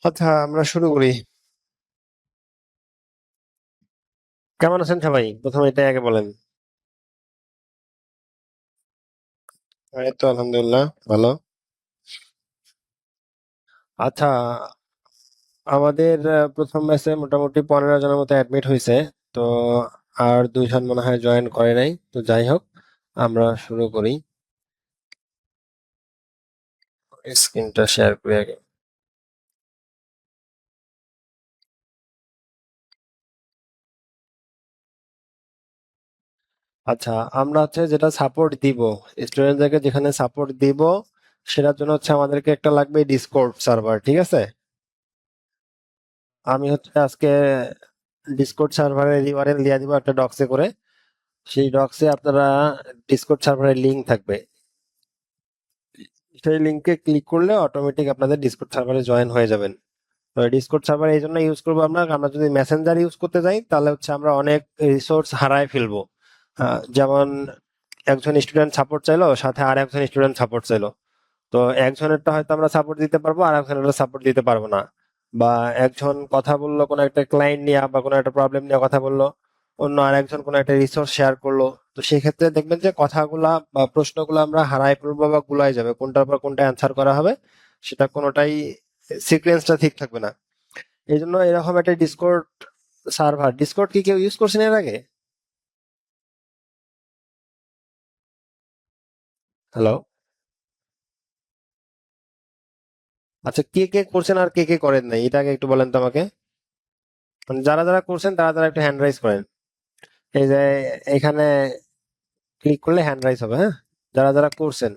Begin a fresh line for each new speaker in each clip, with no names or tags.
আচ্ছা, আমরা শুরু করি। কেমন আছেন সবাই? প্রথমে এটা আগে বলেন। এই তো আলহামদুলিল্লাহ ভালো। আচ্ছা, আমাদের প্রথম ম্যাচে মোটামুটি 15 জনের মতো অ্যাডমিট হয়েছে। তো আর 2 জন মনে হয় জয়েন করে নাই। তো যাই হোক, আমরা শুরু করি। স্ক্রিনটা শেয়ার করি আগে। আচ্ছা, আমরা হচ্ছে যেটা সাপোর্ট দিব, স্টুডেন্টদেরকে যেখানে সাপোর্ট দিব, সেটার জন্য হচ্ছে আমাদেরকে একটা লাগবে ডিসকর্ড সার্ভার, ঠিক আছে? আমি হচ্ছে আজকে ডিসকর্ড সার্ভারের ইউআরএল দিয়ে দিব একটা ডক্সে করে। সেই ডক্সে আপনারা ডিসকর্ড সার্ভারের লিংক থাকবে। সেই লিংকে ক্লিক করলে অটোমেটিক আপনাদের ডিসকর্ড সার্ভারে জয়েন হয়ে যাবেন। তো ডিসকর্ড সার্ভার এই জন্য ইউজ করবো আমরা যদি মেসেঞ্জার ইউজ করতে যাই তাহলে হচ্ছে আমরা অনেক রিসোর্স হারায় ফেলবো। যেমন একজন স্টুডেন্ট সাপোর্ট চাইলো, সাথে আর একজন স্টুডেন্ট সাপোর্ট চাইলো। তো একজনেরটা হয়তো আমরা সাপোর্ট দিতে পারবো, আর একজনেরটা সাপোর্ট দিতে পারবো না। বা একজন কথা বললো কোনো একটা ক্লায়েন্ট নিয়ে বা কোনো একটা প্রবলেম নিয়ে কথা বললো, অন্য আরেকজন কোনো একটা রিসোর্স শেয়ার করলো। তো সেক্ষেত্রে দেখবেন যে কথাগুলা বা প্রশ্নগুলো আমরা হারাই ফেলবো বা গুলাই যাবে, কোনটার পর কোনটা অ্যান্সার করা হবে সেটা কোনোটাই সিকোয়েন্সটা ঠিক থাকবে না। এই জন্য এরকম একটা ডিসকর্ড সার্ভার, ডিসকর্ড কি কেউ ইউজ করছেন এর আগে? হ্যালো? আচ্ছা, কে কে করছেন আর কে কে করেন নাই এটা আগে একটু বলেন তো আমাকে। মানে যারা যারা করছেন তারা তারা একটু হ্যান্ড রাইজ করেন। এই যে এখানে ক্লিক করলে হ্যান্ড রাইজ হবে, হ্যাঁ? যারা যারা করছেন।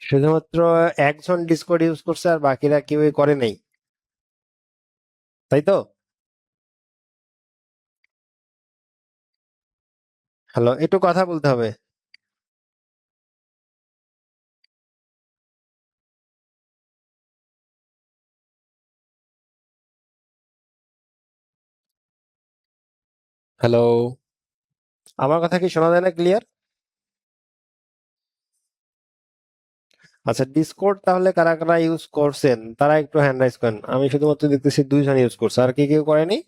শুধুমাত্র একজন ডিসকর্ড ইউজ করছে আর বাকিরা কেউই করে নাই, তাই তো? হ্যালো, একটু কথা বলতে হবে। হ্যালো, আমার কথা কি শোনা যায় না ক্লিয়ার? আচ্ছা, ডিসকর্ড তাহলে কারা কারা ইউজ করছেন তারা একটু হ্যান্ড রাইজ করেন। আমি শুধুমাত্র দেখতেছি 2 জন ইউজ করছে, আর কি কেউ করেনি?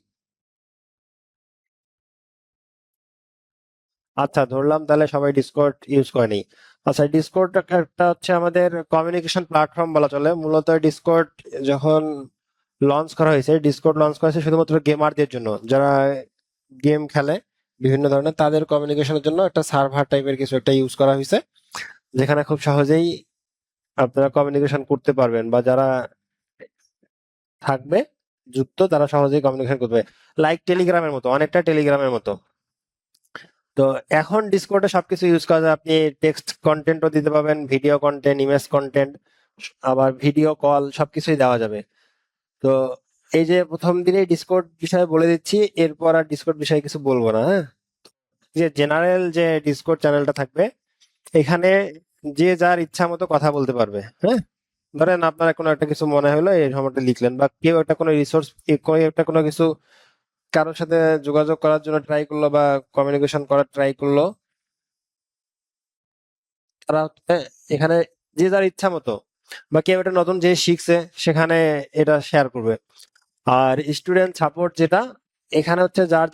আচ্ছা, ধরলাম তাহলে সবাই ডিসকর্ড ইউজ করেনি। আচ্ছা, ডিসকর্ড একটা হচ্ছে আমাদের কমিউনিকেশন প্ল্যাটফর্ম বলা চলে। মূলত ডিসকর্ড যখন লঞ্চ করা হয়েছে, ডিসকর্ড লঞ্চ করা হয়েছে শুধুমাত্র গেমারদের জন্য, যারা গেম খেলে বিভিন্ন ধরনের, তাদের কমিউনিকেশনের জন্য একটা সার্ভার টাইপের কিছু একটা ইউজ করা হয়েছে, যেখানে খুব সহজেই আপনারা কমিউনিকেশন করতে পারবেন, বা যারা থাকবে যুক্ত তারা সহজেই কমিউনিকেশন করবে। লাইক টেলিগ্রামের মতো, অনেকটা টেলিগ্রামের মতো। তো এখন ডিসকর্ডে সবকিছু ইউজ করা যায়। আপনি টেক্সট কন্টেন্টও দিতে পারবেন, ভিডিও কন্টেন্ট, ইমেজ কন্টেন্ট, আবার ভিডিও কল সবকিছুই দেওয়া যাবে। তো এই যে প্রথম দিনেই ডিসকর্ড বিষয়ে বলে দিচ্ছি, এরপর আর ডিসকর্ড বিষয়ে কিছু বলবো না, হ্যাঁ? যে জেনারেল যে ডিসকর্ড চ্যানেলটা থাকবে, এখানে যে যার ইচ্ছা মতো কথা বলতে পারবে, হ্যাঁ? ধরেন আপনার কোনো একটা কিছু মনে হলো, এই সময়টা লিখলেন, বা কেউ একটা কোনো রিসোর্স, কেউ একটা কোনো কিছু কারোর সাথে যোগাযোগ করার জন্য ট্রাই করলো বা কমিউনিকেশন করার ট্রাই করলো, তারা হচ্ছে এখানে যে যার ইচ্ছা মতো, বা কেউ এটা নতুন যে শিখছে সেখানে এটা শেয়ার করবে। আর স্টুডেন্ট সাপোর্ট যেটা, এখানে হচ্ছে যার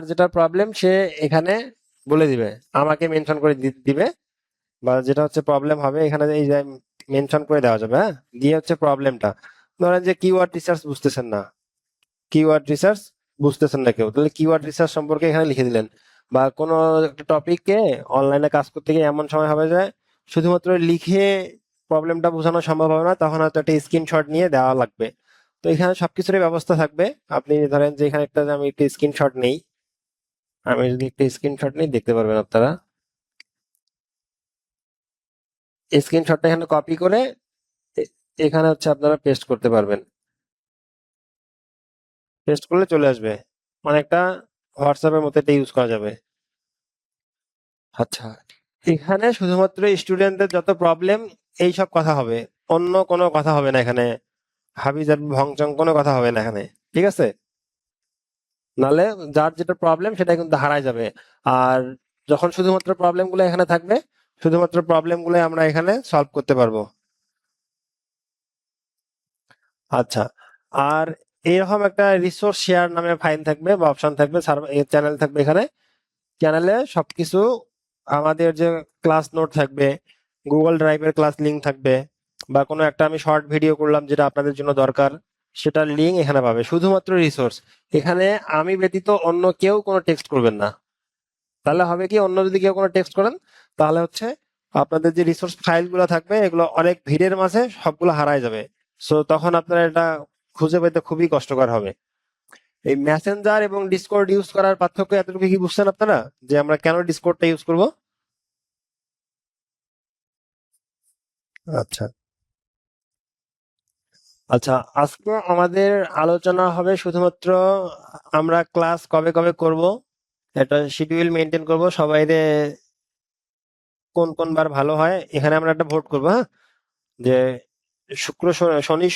যেটা প্রবলেম সে এখানে বলে দিবে, আমাকে মেনশন করে দিবে, বা যেটা হচ্ছে প্রবলেম হবে এখানে এই যে মেনশন করে দেওয়া যাবে, হ্যাঁ? দিয়ে হচ্ছে প্রবলেমটা, ধরেন যে কিওয়ার্ড রিসার্চ বুঝতেছেন না, কিওয়ার্ড রিসার্চ বুঝতেছেন না কেউ, তাহলে কিওয়ার্ড রিসার্চ সম্পর্কে এখানে লিখে দিলেন। বা কোনো একটা টপিককে অনলাইনে কাজ করতে গিয়ে এমন সময় হবে যে শুধুমাত্র লিখে প্রবলেমটা বোঝানো সম্ভব হবে না, তখন হয়তো একটা স্ক্রিনশট নিয়ে দেওয়া লাগবে। তো এখানে সবকিছুরই ব্যবস্থা থাকবে। আপনি ধরেন যে এখানে একটা, আমি একটা স্ক্রিনশট নেই, আমি যদি একটা স্ক্রিনশট নিই দেখতে পারবেন আপনারা। স্ক্রিনশটটা এখানে কপি করে এখানে হচ্ছে আপনারা পেস্ট করতে পারবেন। পেস্ট করলে চলে আসবে, অনেকটা হোয়াটসঅ্যাপের মতো এটা ইউজ করা যাবে। আচ্ছা, এখানে শুধুমাত্র স্টুডেন্টদের যত প্রবলেম এই সব কথা হবে, অন্য কোনো কথা হবে না এখানে। হাবি জাবি ভংচং কোনো কথা হবে না এখানে, ঠিক আছে? নাহলে যার যেটা প্রবলেম সেটা কিন্তু হারায় যাবে। আর যখন শুধুমাত্র প্রবলেম গুলো এখানে থাকবে, শুধুমাত্র প্রবলেম গুলো আমরা এখানে সলভ করতে পারবো। আচ্ছা, আর এরকম একটা রিসোর্স শেয়ার নামে ফাইল থাকবে বা অপশন থাকবে, চ্যানেল থাকবে। এখানে চ্যানেলে সবকিছু, আমাদের যে ক্লাস নোট থাকবে, গুগল ড্রাইভের ক্লাস লিংক থাকবে, বা কোনো একটা আমি শর্ট ভিডিও করলাম যেটা আপনাদের জন্য দরকার, সেটার লিংক এখানে পাবে। শুধুমাত্র রিসোর্স, এখানে আমি ব্যতীত অন্য কেউ কোনো টেক্সট করবেন না। তাহলে হবে কি, অন্য যদি কেউ কোনো টেক্সট করেন তাহলে হচ্ছে আপনাদের যে রিসোর্স ফাইলগুলো থাকবে এগুলো অনেক ভিড়ের মাঝে সবগুলো হারায় যাবে। সো তখন আপনারা এটা খুঁজে পেতে খুবই কষ্টকর হবে। এই মেসেঞ্জার এবং ডিসকর্ড ইউজ করার পার্থক্য এতটুকু কি বুঝছেন আপনারা, যে আমরা কেন ডিসকর্ডটা ইউজ করব? আচ্ছা, আচ্ছা, আজকে আমাদের আলোচনা হবে শুধুমাত্র আমরা ক্লাস কবে কবে করব, একটা শিডিউল মেনটেন করব সবাই, কোন কোন বার ভালো হয় এখানে আমরা একটা ভোট করবো, হ্যাঁ? যে শুক্র শনি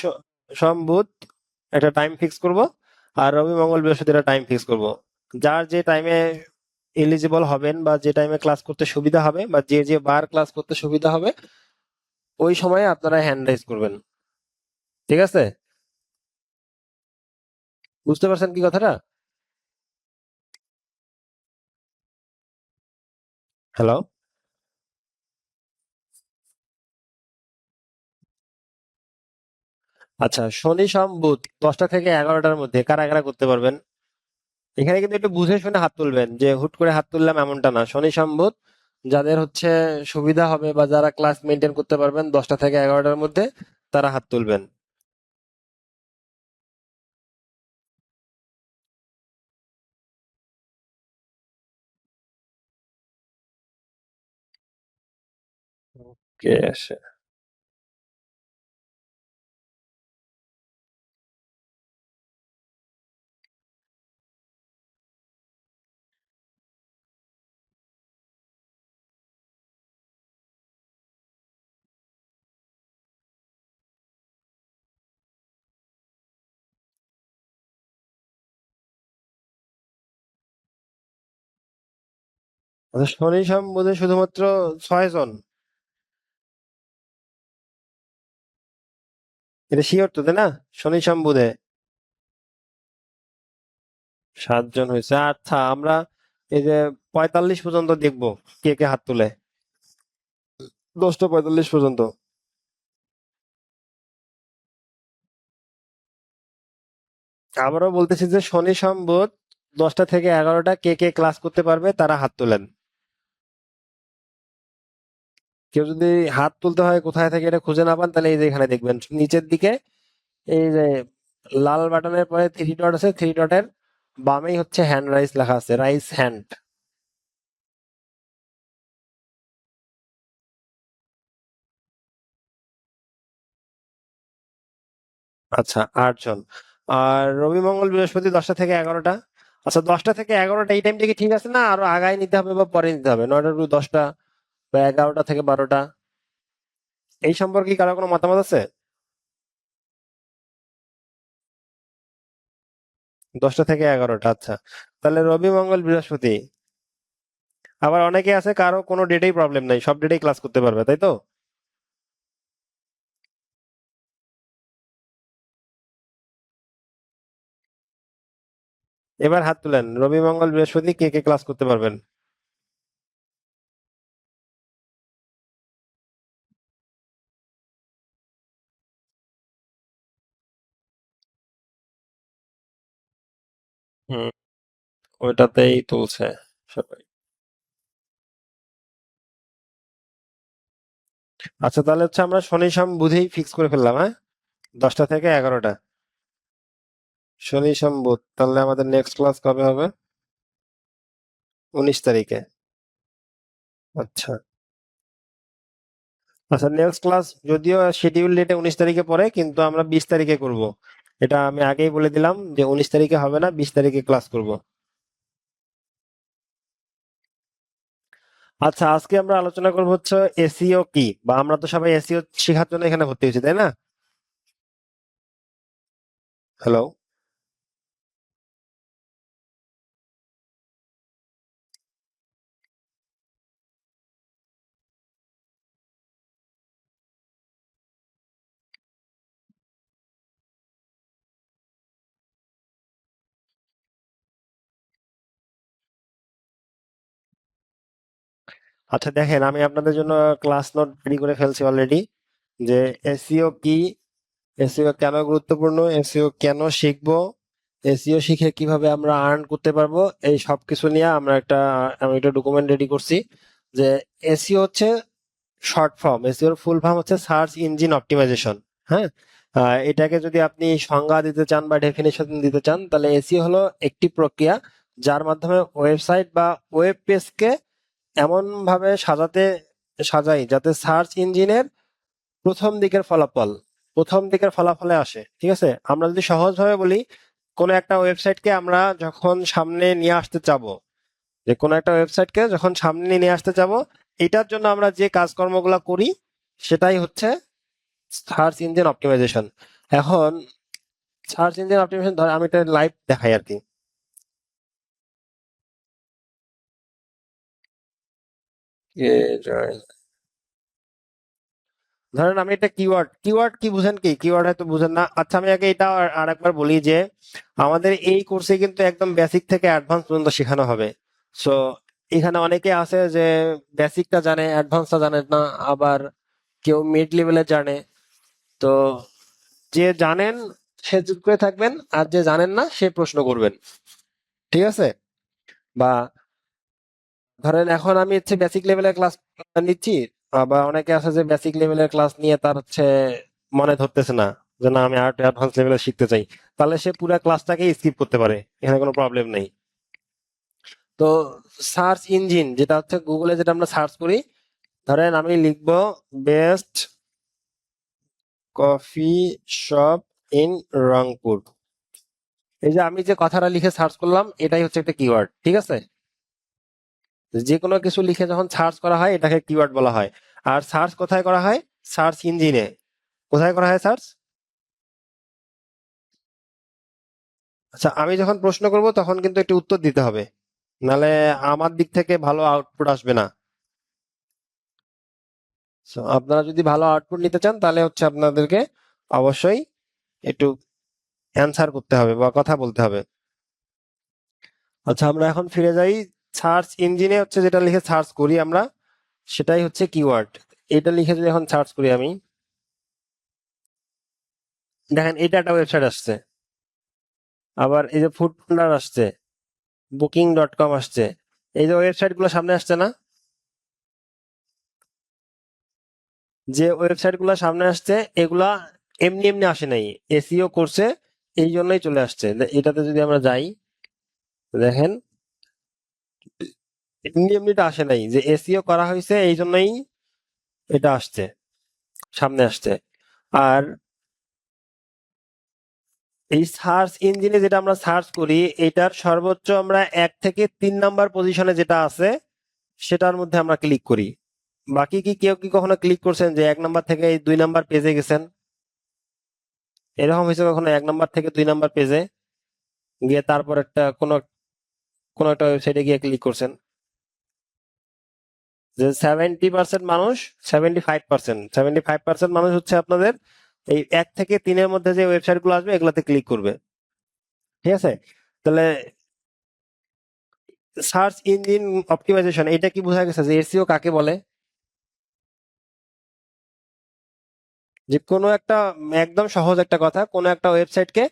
সোম বুধ একটা টাইম ফিক্স করব, আর রবি মঙ্গল বৃহস্পতি একটা টাইম ফিক্স করব। যার যে টাইমে এলিজিবল হবেন বা যে টাইমে ক্লাস করতে সুবিধা হবে বা যে যে বার ক্লাস করতে সুবিধা হবে ওই সময়ে আপনারা হ্যান্ড রাইজ করবেন। ঠিক আছে? বুঝতে পারছেন কি কথাটা? হ্যালো? আচ্ছা, শনি সোম বুধ 10টা থেকে 11টার মধ্যে কারা কারা করতে পারবেন? এখানে কিন্তু একটু বুঝে শুনে হাত তুলবেন, যে হুট করে হাত তুললাম এমনটা না। শনি সোম বুধ যাদের হচ্ছে সুবিধা হবে বা যারা ক্লাস মেনটেন করতে পারবেন 10টা থেকে 11টার মধ্যে, তারা হাত তুলবেন। কে আসে? আচ্ছা, শনি সোম বুধে শুধুমাত্র 6 জন? এটা শিওর তো, তাই না? শনি সোম বুধে 7 জন হয়েছে। আচ্ছা, আমরা এই যে 45 পর্যন্ত দেখবো কে কে হাত তুলে। 10টা 45 পর্যন্ত। আবারও বলতেছি যে শনি সোম বুধ 10টা থেকে 11টা কে কে ক্লাস করতে পারবে তারা হাত তোলেন। কেউ যদি হাত তুলতে হয় কোথায় থেকে এটা খুঁজে না পান, তাহলে এই যে এখানে দেখবেন নিচের দিকে, এই যে লাল বাটনের পরে থ্রি ডট আছে, থ্রি ডটের বামেই হচ্ছে হ্যান্ড রাইজ লেখা আছে, রাইজ হ্যান্ড। আচ্ছা, 8 জন। আর রবি মঙ্গল বৃহস্পতি 10টা থেকে 11টা। আচ্ছা, 10টা থেকে 11টা এই টাইমটা কি ঠিক আছে, না আরো আগায় নিতে হবে বা পরে নিতে হবে? 9টা টু 10টা বা 11টা থেকে 12টা, এই সম্পর্কে কি কারো কোনো মতামত আছে? 10টা থেকে 11টা, আচ্ছা। তাহলে রবি মঙ্গল বৃহস্পতি। আবার অনেকে আছে কারো কোনো ডেটেই প্রবলেম নাই, সব ডেটেই ক্লাস করতে পারবে, তাই তো? এবার হাত তুলেন, রবি মঙ্গল বৃহস্পতি কে কে ক্লাস করতে পারবেন? হুম, ওইটাতেই তুলছে সবাই। আচ্ছা, তাহলে হচ্ছে আমরা শনি সোম বুধেই ফিক্স করে ফেললাম, হ্যাঁ? 10টা থেকে 11টা, শনি সোম বুধ। তাহলে আমাদের নেক্সট ক্লাস কবে হবে? 19 তারিখে। আচ্ছা, আচ্ছা, নেক্সট ক্লাস যদিও শিডিউল ডেটে 19 তারিখে পড়ে, কিন্তু আমরা 20 তারিখে করব। এটা আমি আগেই বলে দিলাম যে 19 তারিখে হবে না, 20 তারিখে ক্লাস করব। আচ্ছা, আজকে আমরা আলোচনা করবো হচ্ছে এসইও কি, বা আমরা তো সবাই এসইও শেখার জন্য এখানে ভর্তি হয়েছি, তাই না? হ্যালো? আচ্ছা দেখেন, আমি আপনাদের জন্য ক্লাস নোট রেডি করে ফেলছি অলরেডি, যে এসইও কি, এসইও কেন গুরুত্বপূর্ণ, এসইও কেন শিখবো, এসইও শিখে কিভাবে আমরা আর্ন করতে পারবো, এই সব কিছু নিয়ে আমি একটা ডকুমেন্ট রেডি করছি। যে এসইও হচ্ছে শর্ট ফর্ম, এসইওর ফুল ফর্ম হচ্ছে সার্চ ইঞ্জিন অপটিমাইজেশন। হ্যাঁ, এটাকে যদি আপনি সংজ্ঞা দিতে চান বা ডেফিনেশন দিতে চান, তাহলে এসইও হলো একটি প্রক্রিয়া যার মাধ্যমে ওয়েবসাইট বা ওয়েব পেজকে এমন ভাবে সাজাই যাতে সার্চ ইঞ্জিনের প্রথম দিকের ফলাফলে আসে। ঠিক আছে, আমরা যদি সহজ ভাবে বলি, কোনো একটা ওয়েবসাইটকে আমরা যখন সামনে নিয়ে আসতে চাবো, যে কোনো একটা ওয়েবসাইটকে যখন সামনে নিয়ে আসতে চাবো, এটার জন্য আমরা যে কাজকর্মগুলো করি সেটাই হচ্ছে সার্চ ইঞ্জিন অপটিমাইজেশন। এখন সার্চ ইঞ্জিন অপটিমাইজেশন, ধর আমি এটা লাইভ দেখাই আর কি। ধরেন আমি একটা কিওয়ার্ড কি বুঝেন, কি কিওয়ার্ড হয়তো বুঝেন না। আচ্ছা আমি আগে এটা আর একবার বলি যে আমাদের এই কোর্সে কিন্তু একদম বেসিক থেকে অ্যাডভান্স পর্যন্ত শেখানো হবে। সো এখানে অনেকে আছে যে বেসিকটা জানে, অ্যাডভান্সটা জানে না, আবার কেউ মিড লেভেলে জানে। তো যে জানেন সে চুপ করে থাকবেন, আর যে জানেন না সে প্রশ্ন করবেন। ঠিক আছে? বা ধরেন এখন আমি হচ্ছে বেসিক লেভেলের ক্লাস নিচ্ছি, আবার অনেকে আছে যে বেসিক লেভেলের ক্লাস নিয়ে তার হচ্ছে মনে ধরতেছে না, যে না আমি আর অ্যাডভান্স লেভেলে শিখতে চাই, তাহলে সে পুরো ক্লাসটাকে স্কিপ করতে পারে, এখানে কোনো প্রবলেম নেই। তো সার্চ ইঞ্জিন যেটা হচ্ছে গুগলে যেটা আমরা সার্চ করি, ধরেন আমি লিখবো best coffee shop in Rangpur. এই যে আমি যে কথাটা লিখে সার্চ করলাম, এটাই হচ্ছে একটা কিওয়ার্ড। ঠিক আছে, যে কোনো কিছু লিখে যখন সার্চ করা হয় এটাকে কিওয়ার্ড বলা হয়। আর সার্চ কোথায় করা হয়? সার্চ ইঞ্জিনে। কোথায় করা হয় সার্চ? আচ্ছা আমি যখন প্রশ্ন করব তখন কিন্তু একটু উত্তর দিতে হবে, নালে আমার দিক থেকে ভালো আউটপুট আসবে না। So, আপনারা যদি ভালো আউটপুট নিতে চান তাহলে হচ্ছে আপনাদেরকে অবশ্যই একটু অ্যান্সার করতে হবে বা কথা বলতে হবে। আচ্ছা আমরা এখন ফিরে যাই। সার্চ ইঞ্জিনে হচ্ছে যেটা লিখে সার্চ করি আমরা, সেটাই হচ্ছে কিওয়ার্ড। এটা লিখে যদি এখন সার্চ করি আমি, দেখেন এটা একটা ওয়েবসাইট আসছে, আবার এই যে ফুড পান্ডার আসছে, বুকিং.কম আসছে, এই যে ওয়েবসাইট গুলো সামনে আসছে না, যে ওয়েবসাইট গুলো সামনে আসছে এগুলা এমনি এমনি আসে নাই, এসইও করছে এই জন্যই চলে আসছে। এটাতে যদি আমরা যাই, দেখেন এমনি এমনিটা আসে নাই, যে এসইও করা হয়েছে এই জন্যই এটা আসছে, সামনে আসছে। আর এই সার্চ ইঞ্জিনে যেটা আমরা সার্চ করি, এটার সর্বোচ্চ আমরা 1 থেকে 3 নাম্বার পজিশনে যেটা আছে সেটার মধ্যে আমরা ক্লিক করি। বাকি কি কেউ কি কখনো ক্লিক করছেন যে 1 নাম্বার থেকে 2 নাম্বার পেজে গেছেন? এরকম হয়েছে কখনো 1 নাম্বার থেকে 2 নাম্বার পেজে গিয়ে তারপর একটা কোনো কোনো একটা ওয়েবসাইটে গিয়ে ক্লিক করছেন? যে 70% মানুষ, 75% মানুষ হচ্ছে আপনাদের এই 1 থেকে 3-এর মধ্যে যে ওয়েবসাইট গুলো আসবে এগুলাতে ক্লিক করবে। ঠিক আছে, তাহলে সার্চ ইঞ্জিন অপটিমাইজেশন এটা কি বোঝা গেছে যে এসইও কাকে বলে? যে কোনো একটা, একদম সহজ একটা কথা, কোনো একটা ওয়েবসাইটকে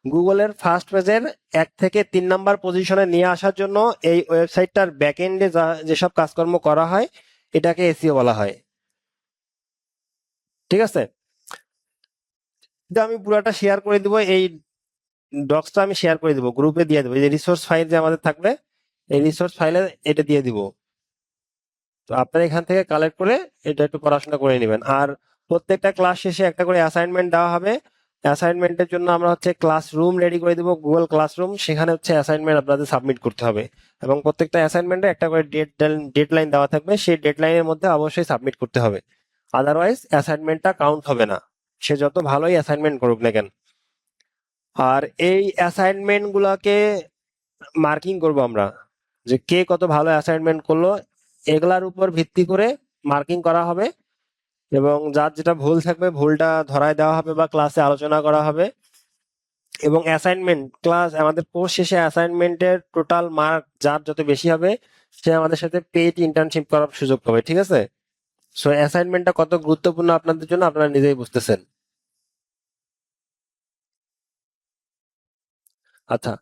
গুগলের ফার্স্ট পেজের 1 থেকে 3 নাম্বার পজিশনে নিয়ে আসার জন্য এই ওয়েবসাইটটার ব্যাকএন্ডে যেসব কাজকর্ম করা হয় এটাকে এসইও বলা হয়। ঠিক আছে, এটা আমি পুরাটা শেয়ার করে দিব, এই ডক্সটা আমি শেয়ার করে দিব, গ্রুপে দিয়ে দেবো, এই যে রিসোর্স ফাইল যে আমাদের থাকবে এই রিসোর্স ফাইলে এটা দিয়ে দিব। তো আপনারা এখান থেকে কালেক্ট করে এটা একটু পড়াশোনা করে নেবেন। আর প্রত্যেকটা ক্লাস শেষে একটা করে অ্যাসাইনমেন্ট দেওয়া হবে। অ্যাসাইনমেন্টের জন্য আমরা হচ্ছে ক্লাসরুম রেডি করে দিব, গুগল ক্লাসরুম, সেখানে হচ্ছে অ্যাসাইনমেন্ট আপনাদের সাবমিট করতে হবে। এবং প্রত্যেকটা অ্যাসাইনমেন্টে একটা করে ডেডলাইন দেওয়া থাকবে, সেই ডেডলাইনের মধ্যে অবশ্যই সাবমিট করতে হবে, আদারওয়াইজ অ্যাসাইনমেন্টটা কাউন্ট হবে না, সে যত ভালোই অ্যাসাইনমেন্ট করুক না কেন। আর এই অ্যাসাইনমেন্ট গুলাকে মার্কিং করব আমরা, যে কে কত ভালো অ্যাসাইনমেন্ট করলো এগুলার উপর ভিত্তি করে মার্কিং করা হবে। এবং যার যেটা ভুল থাকবে ভুলটা ধরায় দেওয়া হবে বা ক্লাসে আলোচনা করা হবে। এবং অ্যাসাইনমেন্ট ক্লাস আমাদের কোর্স শেষে অ্যাসাইনমেন্টের টোটাল মার্ক যার যত বেশি হবে সে আমাদের সাথে পেইড ইন্টার্নশিপ করার সুযোগ পাবে, ঠিক আছে? সো অ্যাসাইনমেন্টটা কত গুরুত্বপূর্ণ আপনাদের জন্য আপনারা নিজেই বুঝতেছেন। আচ্ছা,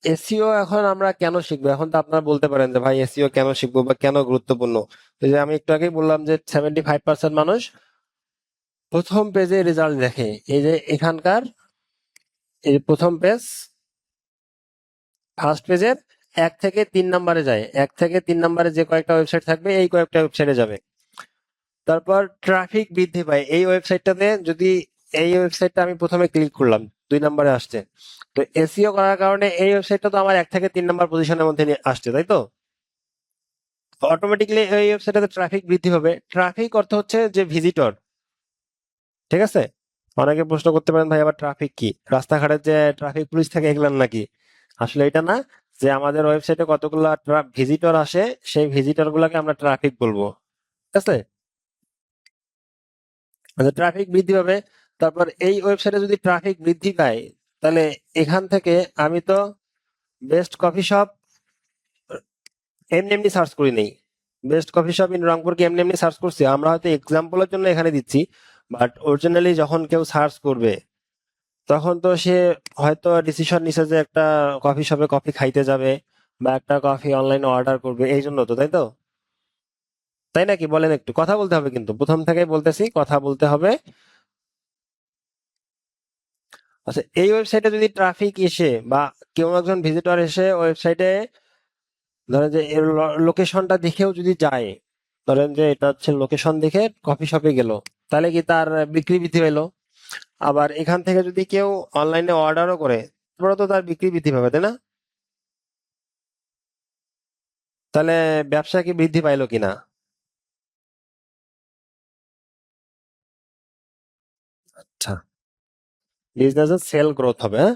এসইও এখন আমরা কেন শিখবো? এখন তো আপনারা বলতে পারেন যে ভাই এসইও কেন শিখবো বা কেন গুরুত্বপূর্ণ? এই যে আমি একটু আগেই বললাম যে 75% মানুষ প্রথম পেজে রেজাল্ট দেখে। এই যে এখানকার এই যে প্রথম পেজ, ফার্স্ট পেজের 1 থেকে 3 নম্বরে যায়। 1 থেকে 3 নম্বরে যে কয়েকটা ওয়েবসাইট থাকবে এই কয়েকটা ওয়েবসাইটে যাবে। তারপর ট্রাফিক বৃদ্ধি পায় এই ওয়েবসাইটটাতে। যদি এই ওয়েবসাইটটা আমি প্রথমে ক্লিক করলাম, 2 নম্বরে আসছে, তো এসইও করার কারণে এই ওয়েবসাইটটা তো আমার 1 থেকে 3 নম্বর পজিশনের মধ্যে নিয়ে আসছে, তাই তো? অটোমেটিকলি এই ওয়েবসাইটে ট্রাফিক বৃদ্ধি হবে। ট্রাফিক অর্থ হচ্ছে যে ভিজিটর, ঠিক আছে? অনেকে প্রশ্ন করতে পারেন ভাই আবার ট্রাফিক কি? রাস্তাঘাটে যে ট্রাফিক পুলিশ থাকে এগুলান নাকি? আসলে এটা না, যে আমাদের ওয়েবসাইটে কতগুলা ভিজিটর আসে সেই ভিজিটর গুলাকে আমরা ট্রাফিক বলবো, ঠিক আছে? আচ্ছা, ট্রাফিক বৃদ্ধি পাবে। তারপর এই ওয়েবসাইটে যদি ট্রাফিক বৃদ্ধি পায়, তাহলে এখান থেকে আমি তো বেস্ট কফি শপ এমনি এমনি সার্চ করি নেই। Best coffee shop in Rangpur কি এমনি এমনি সার্চ করছি? আমরা হয়তো এক্সাম্পলের জন্য এখানে দিচ্ছি, বাট অরিজিনালি যখন কেউ সার্চ করবে তখন তো সে হয়তো ডিসিশন নিছে যে একটা কফি শপে কফি খাইতে যাবে বা একটা কফি অনলাইনে অর্ডার করবে, এই জন্য তো, তাই তো? তাই নাকি বলেন? একটু কথা বলতে হবে, কিন্তু প্রথম থেকেই বলতেছি কথা বলতে হবে। আচ্ছা, এই ওয়েবসাইটে যদি ট্রাফিক এসে বা কেউ একজন ভিজিটর এসে ওয়েবসাইটে ধরেন যে এর লোকেশনটা দেখেও যদি যায়, ধরেন যে এটা হচ্ছে লোকেশন দেখে কফি শপে গেল, তাহলে কি তার বিক্রি বৃদ্ধি পেলো? আবার এখান থেকে যদি কেউ অনলাইনে অর্ডারও করে, তারপরে তো তার বিক্রি বৃদ্ধি পাবে, তাই না? তাহলে ব্যবসা কি বৃদ্ধি পাইলো কিনা? আচ্ছা, বিজনেসের সেল গ্রোথ হবে, হ্যাঁ?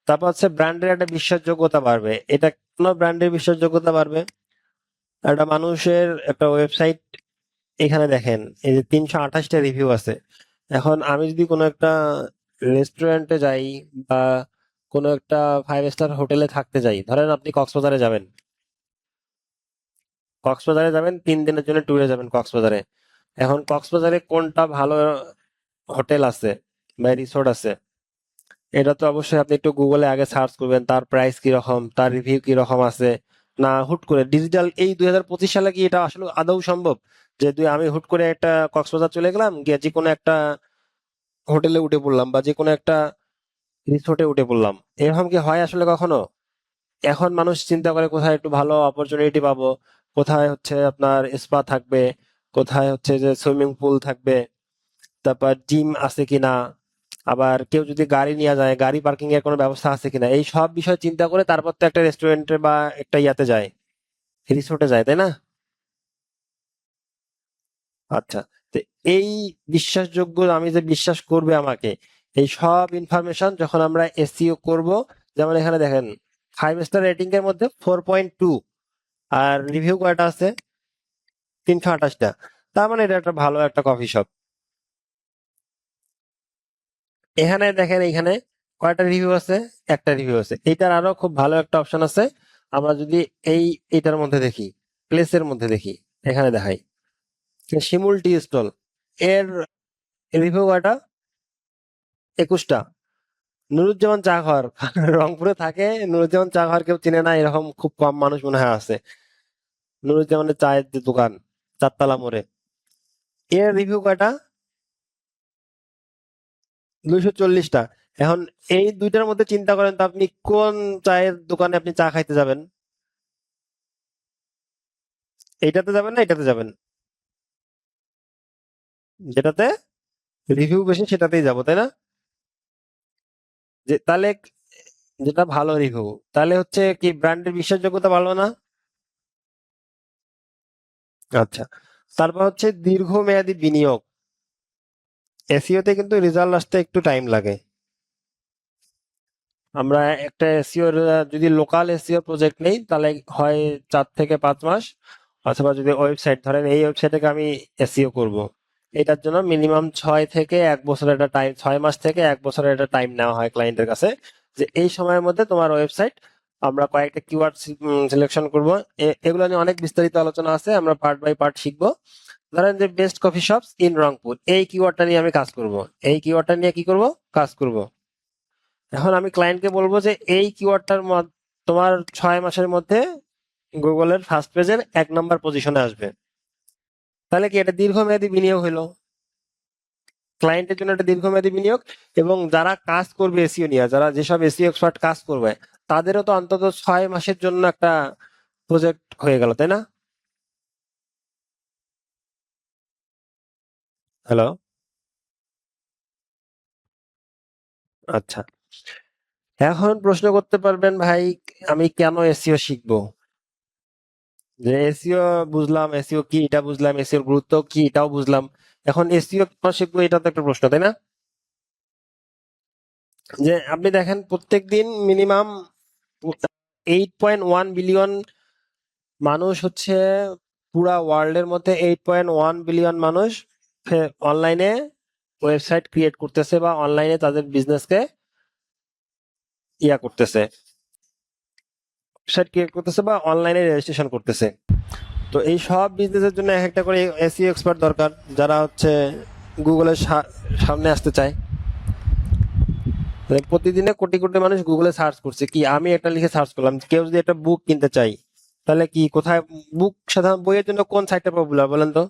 তারপর হচ্ছে ব্র্যান্ডের একটা বিশ্বাসযোগ্যতা বাড়বে। এটা কোন ব্র্যান্ডের বিশ্বাসযোগ্যতা বাড়বে? একটা মানুষের একটা ওয়েবসাইট, এখানে দেখেন এই যে 328টা রিভিউ আছে। এখন আমি যদি কোনো একটা রেস্টুরেন্টে যাই বা কোনো একটা 5 স্টার হোটেলে থাকতে যাই, ধরেন আপনি কক্সবাজারে যাবেন, 3 দিনের জন্য ট্যুরে যাবেন কক্সবাজারে। এখন কক্সবাজারে কোনটা ভালো হোটেল আছে বা রিসোর্ট আছে, এটা তো অবশ্যই আপনি একটু গুগলে আগে সার্চ করবেন, তার প্রাইস কি রকম, তার রিভিউ কি রকম আছে। না হুট করে ডিজিটাল এই 2025 সালে কি এটা আসলে আদৌ সম্ভব যে আমি হুট করে একটা কক্সবাজার চলে গেলাম, গিয়ে যে কোনো একটা হোটেলে উঠে পড়লাম বা যে কোনো একটা রিসোর্টে উঠে পড়লাম? এরকম কি হয় আসলে কখনো? এখন মানুষ চিন্তা করে কোথায় একটু ভালো অপরচুনিটি পাবো, কোথায় হচ্ছে আপনার স্পা থাকবে, কোথায় হচ্ছে যে সুইমিং পুল থাকবে, তারপর জিম আছে কিনা, আবার কেউ যদি গাড়ি নিয়ে যায় গাড়ি পার্কিং এর কোনো ব্যবস্থা আছে কিনা, এই সব বিষয় চিন্তা করে তারপর তো একটা রেস্টুরেন্টে বা একটা ইয়াতে যায়, রিসোর্টে যায়, তাই না? আচ্ছা, তো এই বিশ্বাসযোগ্য, আমি যে বিশ্বাস করবে আমাকে, এই সব ইনফরমেশন যখন আমরা এসইও করব, যেমন এখানে দেখেন 5 স্টার রেটিং এর মধ্যে 4.2, আর রিভিউ কয়টা আছে? 328টা। তার মানে এটা একটা ভালো একটা কফি শপ। এখানে দেখেন, এখানে কয়টা রিভিউ আছে? একটা রিভিউ আছে। এটার আরো খুব ভালো একটা অপশন আছে। আমরা যদি এই এটার মধ্যে দেখি, প্লেসের মধ্যে দেখি, এখানে দেখাই শিমুল টি স্টল, এর রিভিউ কয়টা? 21টা। নুরুজ্জামান চা ঘর রংপুরে থাকে, নুরুজ্জামান চা ঘর কেউ চিনে না এরকম খুব কম মানুষ মনে হয় আছে। নুরুজ্জামানের চায়ের যে দোকান, 4 তলা মোড়ে, এর রিভিউ কয়টা? 240টা। এখন এই দুইটার মধ্যে চিন্তা করেন তো আপনি কোন চায়ের দোকানে আপনি চা খাইতে যাবেন? এইটাতে যাবেন না এটাতে যাবেন? যেটাতে রিভিউ বেশি সেটাতেই যাবো, তাই না? যে তাহলে যেটা ভালো রিভিউ, তাহলে হচ্ছে কি ব্র্যান্ডের বিশ্বাসযোগ্যতা বাড়লো না? আচ্ছা, তারপর হচ্ছে দীর্ঘমেয়াদী বিনিয়োগ। এসইও তে কিন্তু রেজাল্ট আসতে একটু টাইম লাগে। আমরা একটা এসইও যদি লোকাল এসইও প্রজেক্ট নেই তাহলে হয় 4 থেকে 5 মাস, অথবা যদি ওয়েবসাইট ধরেন এই ওয়েবসাইটে আমি এসইও করব, এটার জন্য মিনিমাম 6 থেকে 1 বছরের একটা টাইম, 6 মাস থেকে 1 বছরের একটা টাইম নেওয়া হয় ক্লায়েন্টের কাছে, যে এই সময়ের মধ্যে তোমার ওয়েবসাইট আমরা কয়েকটা কিওয়ার্ড সিলেকশন করব। এগুলো নিয়ে অনেক বিস্তারিত আলোচনা আছে, আমরা পার্ট বাই পার্ট শিখবো। ধরেন যে best coffee shops in Rangpur, এই কিওয়ার্ডটা নিয়ে আমি কাজ করব। এই কিওয়ার্ডটা নিয়ে কি করব, কাজ করব। এখন আমি ক্লায়েন্টকে বলবো যে এই কিওয়ার্ডটার তোমার 6 মাসের মধ্যে গুগলের ফার্স্ট পেজের 1 নম্বর পজিশনে আসবে। তাহলে কি এটা দীর্ঘমেয়াদী বিনিয়োগ হলো, ক্লায়েন্টের জন্য একটা দীর্ঘমেয়াদী বিনিয়োগ। এবং যারা কাজ করবে এসইও নিয়ে, যারা যেসব এসইও এক্সপার্ট কাজ করবে, তাদেরও তো অন্তত 6 মাসের জন্য একটা প্রজেক্ট হয়ে গেল, তাই না? হ্যালো। আচ্ছা, এখন প্রশ্ন করতে পারবেন ভাই, আমি কেন এসইও শিখবো? যে এসইও বুঝলাম, এসইও কি এটা বুঝলাম, এসইওর গুরুত্ব কি এটাও বুঝলাম, এখন এসইও কেন শিখবো, এটা তো একটা প্রশ্ন, তাই না? যে আপনি দেখেন প্রত্যেকদিন মিনিমাম 8.1 বিলিয়ন মানুষ হচ্ছে, পুরা ওয়ার্ল্ডের মধ্যে 8.1 বিলিয়ন মানুষ অনলাইনে ওয়েবসাইট ক্রিয়েট করতেছে বা অনলাইনে তাদের বিজনেসকে করতেছে, ওয়েবসাইট ক্রিয়েট করতেছে বা অনলাইনে রেজিস্ট্রেশন করতেছে। তো এই সব বিজনেসের জন্য এক একটা করে এসইও এক্সপার্ট দরকার, যারা হচ্ছে গুগলের সামনে আসতে চায়। প্রতিদিনে কোটি কোটি মানুষ গুগলে সার্চ করছে, কি আমি একটা লিখে সার্চ করলাম, কেউ যদি একটা বুক কিনতে চাই, তাহলে কি কোথায় বুক, সাধারণ বইয়ের জন্য কোন সাইটটা পপুলার বলেন তো?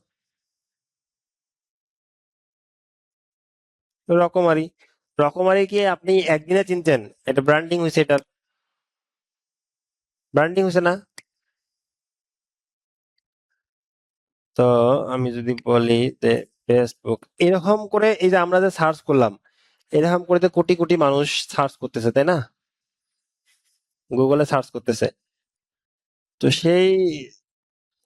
রকমারি। রকমারি কি আপনি একদিনে চিনতেন? এটা ব্র্যান্ডিং হয়েছে, এটার ব্র্যান্ডিং হয়েছে না? তো আমি যদি বলি যে ফেসবুক, এরকম করে এই যে আমরা যে সার্চ করলাম, এরকম করে তো কোটি কোটি মানুষ সার্চ করতেছে, তাই না? গুগলে সার্চ করতেছে। তো সেই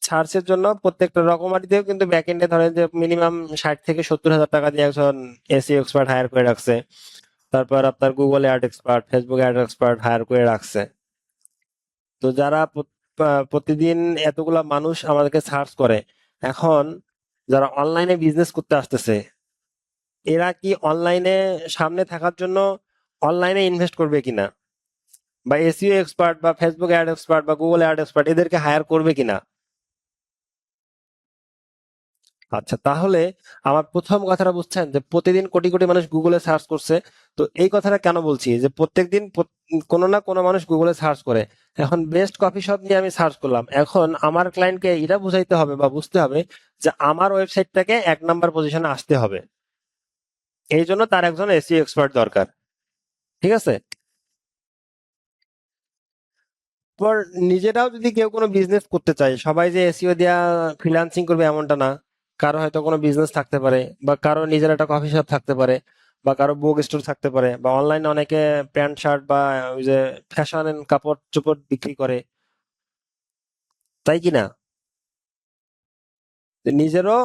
সার্চের জন্য প্রত্যেকটা রকমারিতেও কিন্তু ব্যাকএন্ডে ধরেন যে মিনিমাম 60 থেকে 70 হাজার টাকা দিয়ে একজন এসইও এক্সপার্ট হায়ার করে রাখছে। তারপর আপনার Google ad expert, Facebook ad expert hire করে রাখছে। তো যারা প্রতিদিন এতগুলা মানুষ আমাদেরকে সার্চ করে, এখন যারা অনলাইনে বিজনেস করতে আসতেছে, এরা কি অনলাইনে সামনে থাকার জন্য অনলাইনে ইনভেস্ট করবে কিনা, বা এসইও এক্সপার্ট বা ফেসবুক অ্যাড এক্সপার্ট বা গুগল অ্যাড এক্সপার্ট এদেরকে হায়ার করবে কিনা? আচ্ছা, তাহলে আমার প্রথম কথাটা বুঝছেন যে প্রতিদিন কোটি কোটি মানুষ গুগলে সার্চ করছে। তো এই কথাটা কেন বলছি, যে প্রত্যেকদিন কোনো না কোনো মানুষ গুগলে সার্চ করে। এখন বেস্ট কফি শপ নিয়ে আমি সার্চ করলাম, এখন আমার ক্লায়েন্টকে এটা বুঝাইতে হবে বা বুঝতে হবে যে আমার ওয়েবসাইটটাকে 1 নম্বর পজিশনে আসতে হবে। এই জন্য তার একজন এসইও এক্সপার্ট দরকার। ঠিক আছে। পর নিজেরাও যদি কেউ কোনো বিজনেস করতে চায়, সবাই যে এসইও দিয়া ফ্রিল্যান্সিং করবে এমনটা না। কারো হয়তো কোনো বিজনেস থাকতে পারে, বা কারো নিজের একটা কফি শপ থাকতে পারে, বা কারো বুক স্টোর থাকতে পারে, বা অনলাইনে অনেকে প্যান্ট শার্ট বা ওই যে ফ্যাশন কাপড় চোপড় বিক্রি করে, তাই কি না? তো নিজেরও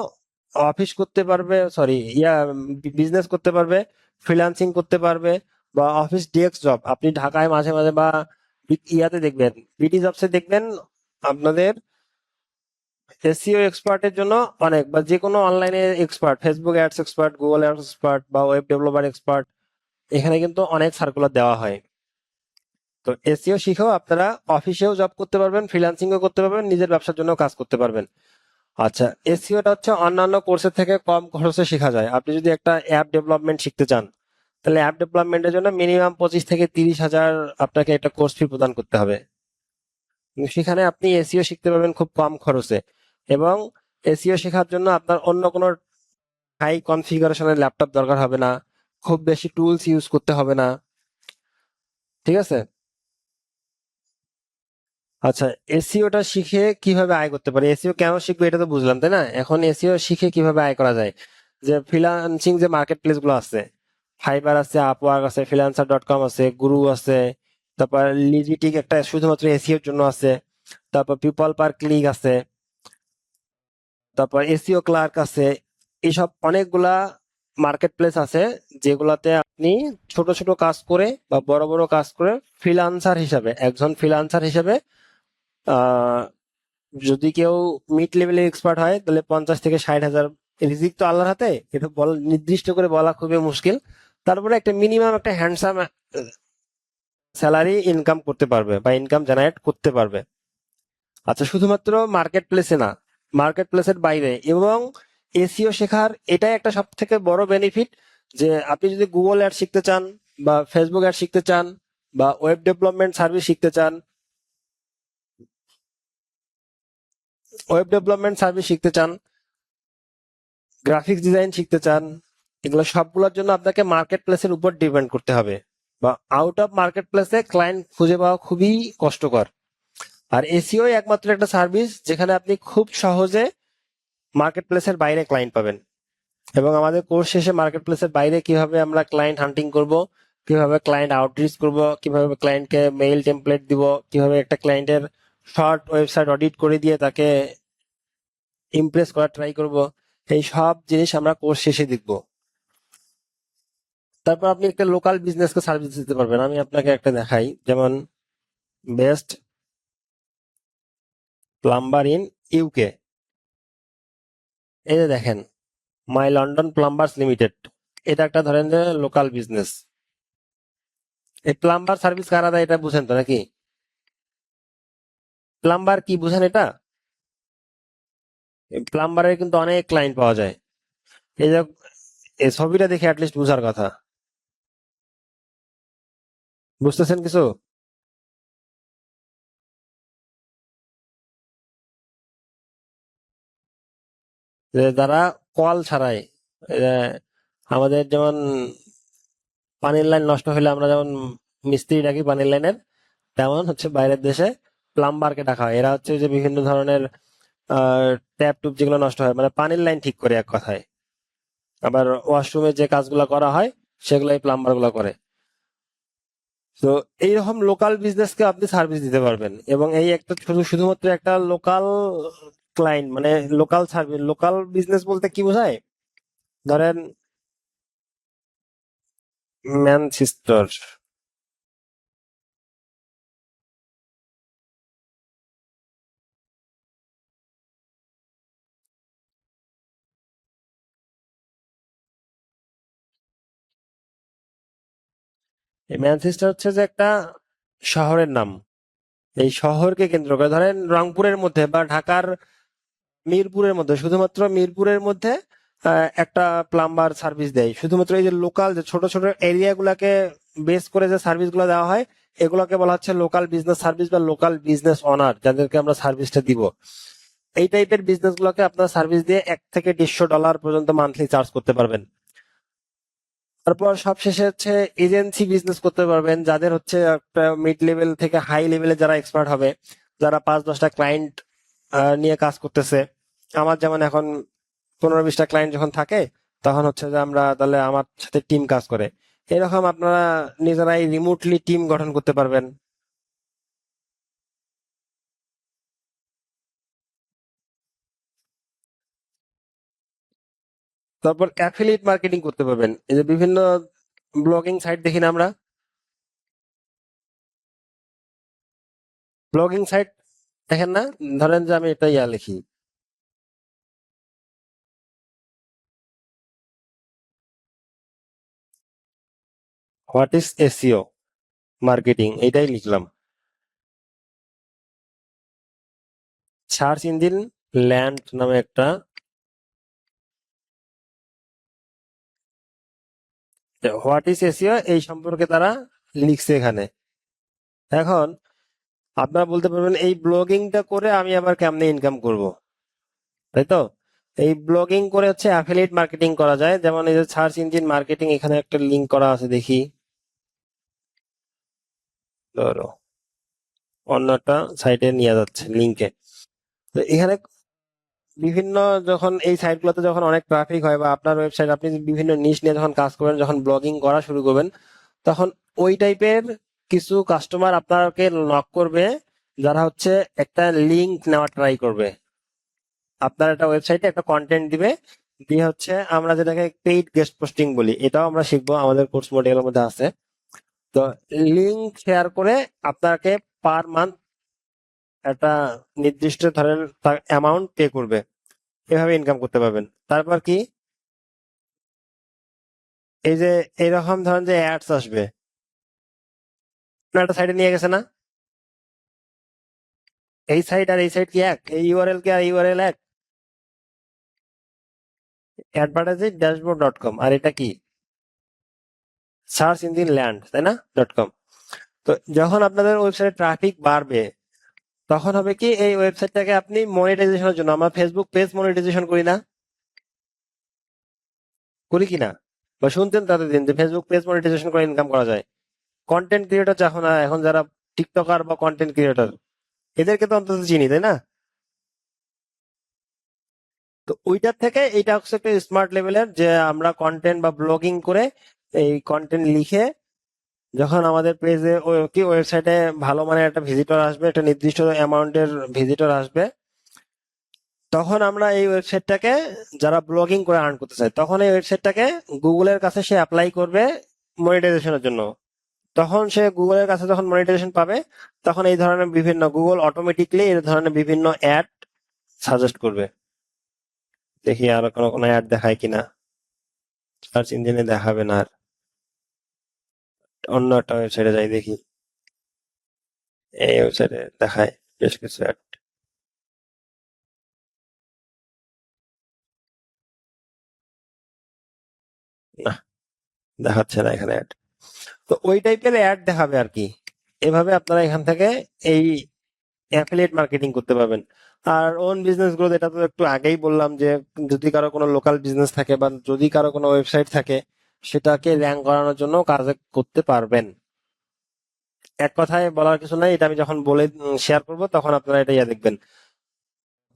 অফিস করতে পারবে, সরি বিজনেস করতে পারবে, ফ্রিল্যান্সিং করতে পারবে, বা অফিস ডেস্ক জব আপনি ঢাকায় মাঝে মাঝে বা ইয়াতে দেখবেন, বিডি জবসে দেখবেন আপনাদের এসইও এক্সপার্টের জন্য অনেক, বা যে কোনো অনলাইনে expert, Facebook ads expert, Google ads expert বা ওয়েব ডেভেলপার এক্সপার্ট, এখানে কিন্তু অনেক সার্কুলার দেওয়া হয়। তো এসইও শিখেও আপনারা অফিসেও জব করতে পারবেন, ফ্রিল্যান্সিংও করতে পারবেন, নিজের ব্যবসার জন্য কাজ করতে পারবেন। আচ্ছা, এসইওটা হচ্ছে অন্যান্য কোর্সের থেকে কম খরচে শেখা যায়। আপনি যদি একটা অ্যাপ ডেভেলপমেন্ট শিখতে চান, তাহলে অ্যাপ ডেভেলপমেন্টের জন্য মিনিমাম 25 থেকে 30 হাজার আপনাকে একটা কোর্স ফি প্রদান করতে হবে। কিন্তু সেখানে আপনি এসইও শিখতে পারবেন খুব কম খরচে। এবং এসইও শেখার জন্য আপনার অন্য কোনো হাই কনফিগারেশনের ল্যাপটপ দরকার হবে না, খুব বেশি টুলস ইউজ করতে হবে না। ঠিক আছে। আচ্ছা, এসইওটা শিখে কিভাবে আয় করতে পারে, এসইও কেন শিখবো এটা তো বুঝলাম, তাই না? এখন এসইও শিখে কিভাবে আয় করা যায়, যে ফ্রিল্যান্সিং যে মার্কেট প্লেস গুলো আছে, ফাইবার আছে, আপওয়ার্ক আছে, ফ্রিল্যান্সার.কম আছে, গুরু আছে, তারপর লিজিটিক একটা শুধুমাত্র এসইওর জন্য আছে, তারপর পিপল পার ক্লিক আছে, তারপর এসইও ক্লার্ক আছে। এইসব অনেকগুলা মার্কেট প্লেস আছে, যেগুলাতে আপনি ছোট ছোট কাজ করে বা বড় বড় কাজ করে ফ্রিল্যান্সার হিসাবে, একজন ফ্রিল্যান্সার হিসাবে আহ যদি কেউ মিড লেভেলের এক্সপার্ট হয়, তাহলে 50 থেকে 60 হাজার। রিজিক তো আল্লাহর হাতে, এটা নির্দিষ্ট করে বলা খুবই মুশকিল। তারপরে একটা মিনিমাম একটা হ্যান্ডসাম স্যালারি ইনকাম করতে পারবে বা ইনকাম জেনারেট করতে পারবে। আচ্ছা, শুধুমাত্র মার্কেট প্লেসে না, মার্কেট প্লেসের বাইরে এবং এসিও শেখার এটাই একটা সব থেকে বড় বেনিফিট, যে আপনি যদি গুগল অ্যাড শিখতে চান বা ফেসবুক অ্যাড শিখতে চান বা ওয়েব ডেভেলপমেন্ট সার্ভিস শিখতে চান, গ্রাফিক্স ডিজাইন শিখতে চান, এগুলো সবগুলোর জন্য আপনাকে মার্কেট প্লেসের উপর ডিপেন্ড করতে হবে, বা আউট অফ মার্কেট প্লেসে ক্লায়েন্ট খুঁজে পাওয়া খুবই কষ্টকর। আর এসিও একমাত্র একটা সার্ভিস যেখানে আপনি খুব সহজে মার্কেট প্লেসের বাইরে ক্লায়েন্ট পাবেন। এবং আমাদের কোর্স শেষে মার্কেট প্লেসের বাইরে কিভাবে আমরা ক্লায়েন্ট হান্টিং করব, কিভাবে ক্লায়েন্ট আউটরিচ করব, কিভাবে ক্লায়েন্টকে মেইল টেমপ্লেট দিব, কিভাবে একটা ক্লায়েন্টের শর্ট ওয়েবসাইট অডিট করে দিয়ে তাকে ইমপ্রেস করার ট্রাই করব, এই সব জিনিস আমরা কোর্স শেষে দেখব। তারপর আপনি একটা লোকাল বিজনেসকে সার্ভিস দিতে পারবেন। আমি আপনাকে একটা দেখাই, যেমন বেস্ট প্লাম্বার ইন ইউকে, এই যে দেখেন, মাই লন্ডন প্লাম্বার্স লিমিটেড, এটা একটা ধরেন যে লোকাল বিজনেস। এই প্লাম্বার সার্ভিস কারা দেয় এটা বুঝেন তো নাকি? প্লাম্বার কি বুঝেন এটা? প্লাম্বারের কিন্তু অনেক ক্লায়েন্ট পাওয়া যায়। এই যে এই ছবিটা দেখে অ্যাটলিস্ট বুঝার কথা, বুঝতেছেন কিছু? যে যারা কল ছাড়াই, এই যে আমাদের যেমন পানির লাইন নষ্ট হলে আমরা যেমন মিস্ত্রি ডাকি পানির লাইনের, তেমন হচ্ছে বাইরের দেশে প্লাম্বারকে ডাকা হয়। এরা হচ্ছে যে বিভিন্ন ধরনের ট্যাপ টুপ যেগুলো নষ্ট হয়, মানে পানির লাইন ঠিক করে এক কথায়। আবার ওয়াশরুমে যে কাজগুলো করা হয় সেগুলো এই প্লাম্বার গুলো করে। তো এইরকম লোকাল বিজনেসকে আপনি সার্ভিস দিতে পারবেন, এবং এই একটা শুধুমাত্র একটা লোকাল ক্লায়েন্ট, মানে লোকাল সার্ভিস। লোকাল বিজনেস বলতে কি বোঝায়? ধরেন ম্যানচেস্টার, এই ম্যানচেস্টার হচ্ছে যে একটা শহরের নাম। এই শহরকে কেন্দ্র করে ধরেন রংপুরের মধ্যে বা ঢাকার মিরপুরের মধ্যে, শুধুমাত্র মিরপুরের মধ্যে একটা প্লাম্বার সার্ভিস দেয়। শুধুমাত্র এই যে লোকাল যে ছোট ছোট এরিয়া গুলাকে বেস করে যে সার্ভিস গুলো দেওয়া হয়, এগুলোকে বলা হচ্ছে লোকাল বিজনেস সার্ভিস বা লোকাল বিজনেস অনার, যাদেরকে আমরা সার্ভিসটা দিব। এই টাইপের বিজনেস গুলোকে আপনার সার্ভিস দিয়ে $1 থেকে $150 পর্যন্ত মান্থলি চার্জ করতে পারবেন। তারপর সবশেষে হচ্ছে এজেন্সি বিজনেস করতে পারবেন, যাদের হচ্ছে একটা মিড লেভেল থেকে হাই লেভেলে যারা এক্সপার্ট হবে, যারা 5-10টা ক্লায়েন্ট নিয়ে কাজ করতেছে। আমার যেমন এখন 15-20টা ক্লায়েন্ট যখন থাকে, তখন হচ্ছে যে আমরা তাহলে আমার সাথে টিম কাজ করে, এরকম আপনারা নিজেরাই রিমোটলি টিম গঠন করতে পারবেন। তারপর অ্যাফিলিয়েট মার্কেটিং করতে পারবেন। এই যে বিভিন্ন ব্লগিং সাইট দেখি না আমরা, ব্লগিং সাইট দেখেন না? ধরেন যে আমি এটা লিখি, হোয়াট ইজ এসইও মার্কেটিং, এটাই লিখলাম। সার্চ ইঞ্জিন ল্যান্ড নামে একটা, হোয়াট ইজ এসইও এই সম্পর্কে তারা লিখছে এখানে। এখন আপনারা বলতে পারবেন এই ব্লগিংটা করে আমি আবার কেমনে ইনকাম করব, তাই তো? এই ব্লগিং করে হচ্ছে অ্যাফিলিয়েট মার্কেটিং করা যায়। যেমন এই যে সার্চ ইঞ্জিন মার্কেটিং, এখানে একটা লিংক করা আছে, দেখি, ধরো অন্যটা সাইটে নিয়ে যাচ্ছে লিংকে। তো এখানে বিভিন্ন, যখন এই সাইটগুলোতে যখন অনেক ট্রাফিক হয় বা আপনার ওয়েবসাইট আপনি বিভিন্ন নিশ নিয়ে যখন কাজ করবেন, যখন ব্লগিং করা শুরু করবেন, তখন ওই টাইপের কিছু কাস্টমার আপনাকে নক করবে, যারা হচ্ছে একটা লিংক নেওয়ার ট্রাই করবে। আপনার একটা ওয়েবসাইটে একটা কন্টেন্ট দিবে, দিয়ে হচ্ছে আমরা যেটাকে পেইড গেস্ট পোস্টিং বলি, এটাও আমরা শিখবো, আমাদের কোর্স মডিউলের মধ্যে আছে। তো লিংক শেয়ার করে আপনাকে পার মান্থ একটা নির্দিষ্ট ধরেন অ্যামাউন্ট পে করবে, এভাবে ইনকাম করতে পারবেন। তারপর কি, এই যে এরকম ধরেন যে অ্যাডস আসবে, আপনার একটা সাইডে নিয়ে গেছে না? এই সাইট আর এই সাইট কি এক? এই ইউআরএল কি আর ইউআরএল এক? advertising-dashboard.com, আর এটা কি? সার্চ ইঞ্জিন ল্যান্ড, তাই না? .com। তো যখন আপনাদের ওয়েবসাইটে ট্রাফিক বাড়বে, তখন হবে কি, এই ওয়েবসাইটটাকে আপনি মনিটাইজেশনের জন্য, আমরা ফেসবুক পেজ মনিটাইজেশন করি না, করি কি না? বা শুনতেন ততদিন যে ফেসবুক পেজ মনিটাইজেশন করে ইনকাম করা যায়। কন্টেন্ট ক্রিয়েটর যখন এখন যারা টিকটকার বা কন্টেন্ট ক্রিয়েটর, এদেরকে তো অন্তত চিনি, তাই না? তো ওইটার থেকে এইটা হচ্ছে একটা স্মার্ট লেভেলের, যে আমরা কন্টেন্ট বা ব্লগিং করে এই কন্টেন্ট লিখে যখন আমাদের পেজে কি ওয়েবসাইটে ভালো মানের একটা ভিজিটর আসবে, একটা নির্দিষ্ট অ্যামাউন্টের ভিজিটর আসবে, তখন আমরা এই ওয়েবসাইটটাকে, যারা ব্লগিং করে আর্ন করতে চায়, তখন এই ওয়েবসাইটটাকে গুগলের কাছে সে অ্যাপ্লাই করবে মনিটাইজেশনের জন্য। তখন সে গুগলের কাছে যখন মনিটাইজেশন পাবে, তখন এই ধরনের বিভিন্ন গুগল অটোমেটিকলি এই ধরনের বিভিন্ন অ্যাড সাজেস্ট করবে। দেখি আর কোনো কোনো অ্যাড দেখায় কিনা। সার্চ ইঞ্জিনে দেখাবে না আর, অন্য একটা ওয়েবসাইটে যাই দেখি। এই ওয়েবসাইটে দেখায় বেশ কিছু অ্যাড। না, দেখাচ্ছে না এখানে অ্যাড। তো ওই টাইপের অ্যাড দেখাবে আর কি। এভাবে আপনারা এখান থেকে এই অ্যাফিলিয়েট মার্কেটিং করতে পারবেন। আর ওন বিজনেস গ্রোথ, এটা তো একটু আগেই বললাম যে যদি কারো কোনো লোকাল বিজনেস থাকে বা যদি কারো কোনো ওয়েবসাইট থাকে, সেটাকে র্যাঙ্ক করানোর জন্য কাজ করতে পারবেন। এক কথায় বলার কিছু নাই, এটা আমি যখন বলে শেয়ার করব তখন আপনারা এটা ইয়া দেখবেন,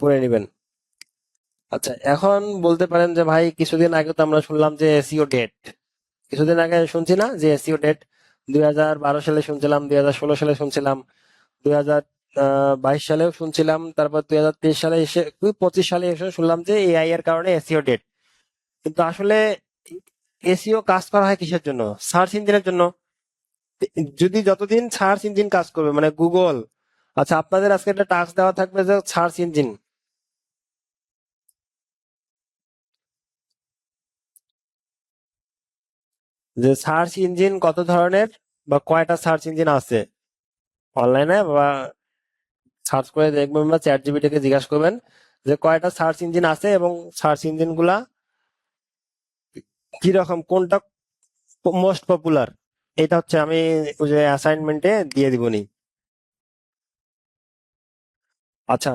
পড়ে নেবেন। আচ্ছা, এখন বলতে পারেন যে ভাই কিছুদিন আগে তো আমরা শুনলাম যে এসইও ডেট, কিছুদিন আগে শুনছি না যে এসইও ডেট 2012 সালে শুনছিলাম, 2016 সালে শুনছিলাম, 2022 সালেও শুনছিলাম, তারপর 2023 সালে এসে 25 সালে এসে শুনলাম যে এআই এর কারণে এসইও ডেট। কিন্তু আসলে এসইও কাজ করা হয় কিসের জন্য? সার্চ ইঞ্জিনের জন্য। যদি যতদিন সার্চ ইঞ্জিন কাজ করবে, মানে গুগল, আচ্ছা আপনাদের আজকে একটা টাস্ক দেওয়া থাকবে যে সার্চ ইঞ্জিন, যে সার্চ ইঞ্জিন কত ধরনের বা কয়টা সার্চ ইঞ্জিন আছে অনলাইনে, বা সার্চ করে দেখবেন বা চ্যাট জিপিটিকে জিজ্ঞাসা করবেন যে কয়টা সার্চ ইঞ্জিন আছে এবং সার্চ ইঞ্জিন গুলা কিরকম, কোনটা মোস্ট পপুলার। এটা হচ্ছে আমি ওই যে অ্যাসাইনমেন্টে দিয়ে দিবনি। আচ্ছা,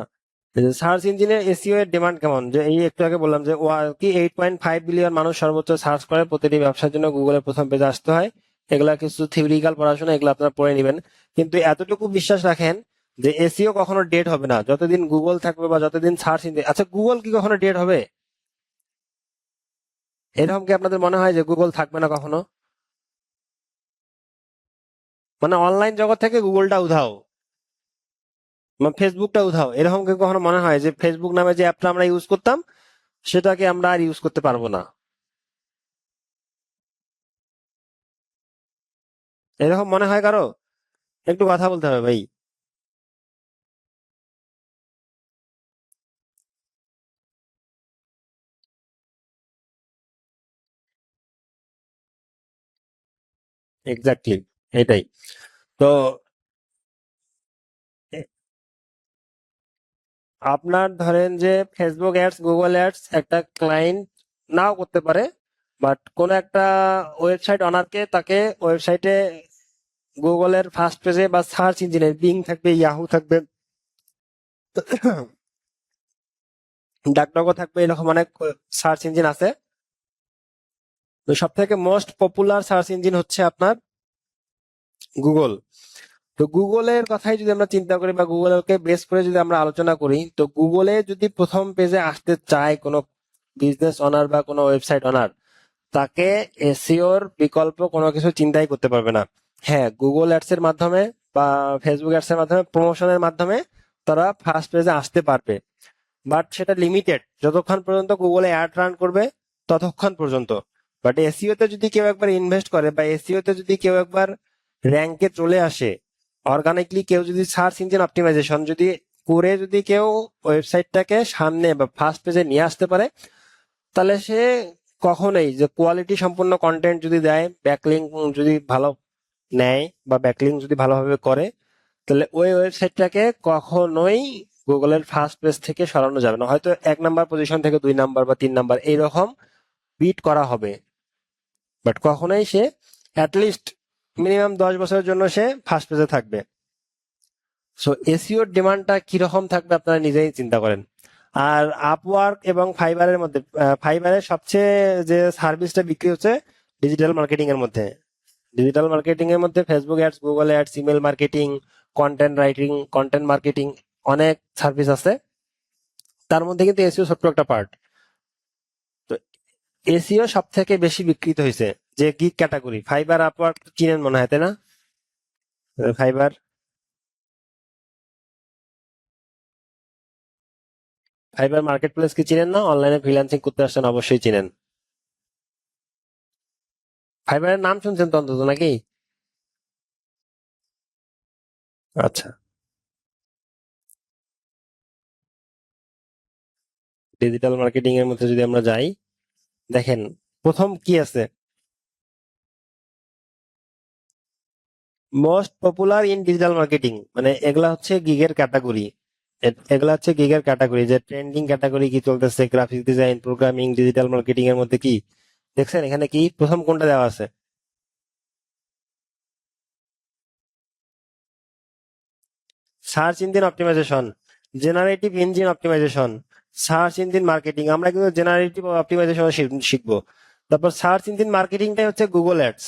সার্চ ইঞ্জিনের এসইও এর ডিমান্ড কেমন? যে এই একটু আগে বললাম যে কি 8.5 বিলিয়ন মানুষ সর্বোচ্চ সার্চ করে প্রতিটি ব্যবসার জন্য গুগলের প্রথম পেজে আসতে হয়। এগুলা কিছু থিওরিক্যাল পড়াশোনা, এগুলো আপনারা পড়ে নেবেন। কিন্তু এতটুকু বিশ্বাস রাখেন যে এসইও কখনো ডেট হবে না যতদিন গুগল থাকবে বা যতদিন সার্চ ইঞ্জিন। আচ্ছা, গুগল কি কখনো ডেট হবে? এরকম কি আপনাদের মনে হয় যে গুগল থাকবে না কখনো? মানে অনলাইন জগৎ থেকে গুগলটা উধাও, মানে ফেসবুকটা উধাও, এরকম কি কখনো মনে হয় যে ফেসবুক নামে যে অ্যাপটা আমরা ইউজ করতাম সেটাকে আমরা আর ইউজ করতে পারবো না? এরকম মনে হয় কারো? একটু কথা বলতে হবে ভাই। এক্স্যাক্টলি, এটাই। তো এ- আপনার ধরেন যে ফেসবুক অ্যাডস, গুগল অ্যাডস একটা ক্লায়েন্ট নাও করতে পারে, বাট কোন একটা ওয়েবসাইট অনারকে, তাকে ওয়েবসাইটে গুগলের ফার্স্ট পেজে বা সার্চ ইঞ্জিনে বিং থাকবে, ইয়াহু থাকবে, ডাকডগো থাকবে, এরকম অনেক সার্চ ইঞ্জিন আছে। তো সব থেকে মোস্ট পপুলার সার্চ ইঞ্জিন হচ্ছে আপনার গুগল। তো গুগলের কথাই যদি আমরা চিন্তা করি বা গুগলকে বেস করে যদি আমরা আলোচনা করি, তো গুগলে যদি প্রথম পেজে আসতে চায় কোনো বিজনেস অনার বা কোনো ওয়েবসাইট অনার, তাকে এসইওর বিকল্প কোনো কিছু চিন্তাই করতে পারবে না। হ্যাঁ, গুগল অ্যাডস এর মাধ্যমে বা ফেসবুক অ্যাডস এর মাধ্যমে, প্রমোশনের মাধ্যমে তারা ফার্স্ট পেজে আসতে পারবে, বাট সেটা লিমিটেড, যতক্ষণ পর্যন্ত গুগলে অ্যাড রান করবে ততক্ষণ পর্যন্ত। বাট এসইও তে যদি কেউ একবার ইনভেস্ট করে বা এসইও তে যদি কেউ একবার র্যাঙ্কে চলে আসে, অর্গানিকলি কেউ যদি সার্চ ইঞ্জিন অপটিমাইজেশন যদি করে, যদি কেউ ওয়েবসাইটটাকে সামনে বা ফার্স্ট পেজে নিয়ে আসতে পারে, তাহলে সে কখনোই, যে কোয়ালিটি সম্পূর্ণ কন্টেন্ট যদি দেয়, ব্যাকলিঙ্ক যদি ভালো নেয় বা ব্যাকলিং যদি ভালোভাবে করে, তাহলে ওই ওয়েবসাইটটাকে কখনোই গুগলের ফার্স্ট পেজ থেকে সরানো যাবে না। হয়তো 1 নাম্বার পজিশন থেকে 2 নাম্বার বা 3 নাম্বার এইরকম বিট করা হবে, বাট কখনোই সে অ্যাটলিস্ট মিনিমাম 10 বছরের জন্য সে ফার্স্ট পেজে থাকবে। সো এসইওর ডিমান্ডটা কিরকম থাকবে আপনারা নিজেই চিন্তা করেন। আর আপওয়ার্ক এবং ফাইবারের মধ্যে, ফাইবারের সবচেয়ে যে সার্ভিসটা বিক্রি হচ্ছে ডিজিটাল মার্কেটিং এর মধ্যে। ডিজিটাল মার্কেটিং এর মধ্যে Facebook ads, Google ads, email marketing, content writing, content marketing, অনেক সার্ভিস আছে। তার মধ্যে কিন্তু এসইও ছোট্ট একটা পার্ট। তো এসইও সব থেকে বেশি বিক্রিত হয়েছে যে গিগ ক্যাটাগরি। ফাইবার, আপওয়ার্ক চিনেন মনে হয়, তাই না? ফাইবার, ফাইবার মার্কেট প্লেস কি চিনেন না? অনলাইনে ফ্রিল্যান্সিং করতে আসছেন, অবশ্যই চিনেন। ফাইবারের নাম শুনছেন তো অন্তত, নাকি? আচ্ছা, ডিজিটাল মার্কেটিং এর মধ্যে যদি আমরা যাই, দেখেন প্রথম কি আছে, most popular in digital marketing, মানে এগুলা হচ্ছে গিগের ক্যাটাগরি। এগুলা হচ্ছে গিগের ক্যাটাগরি, যে ট্রেন্ডিং ক্যাটাগরি কি চলতেছে, graphic design, programming, digital marketing এর মধ্যে কি দেখছেন এখানে কি প্রথম কোনটা দেওয়া আছে? Search engine optimization, generative engine optimization, search engine marketing. আমরা কিন্তু জেনারেটিভ অপটিমাইজেশন শিখবো। তারপর সার্চ ইঞ্জিন মার্কেটিংটাই হচ্ছে গুগল অ্যাডস।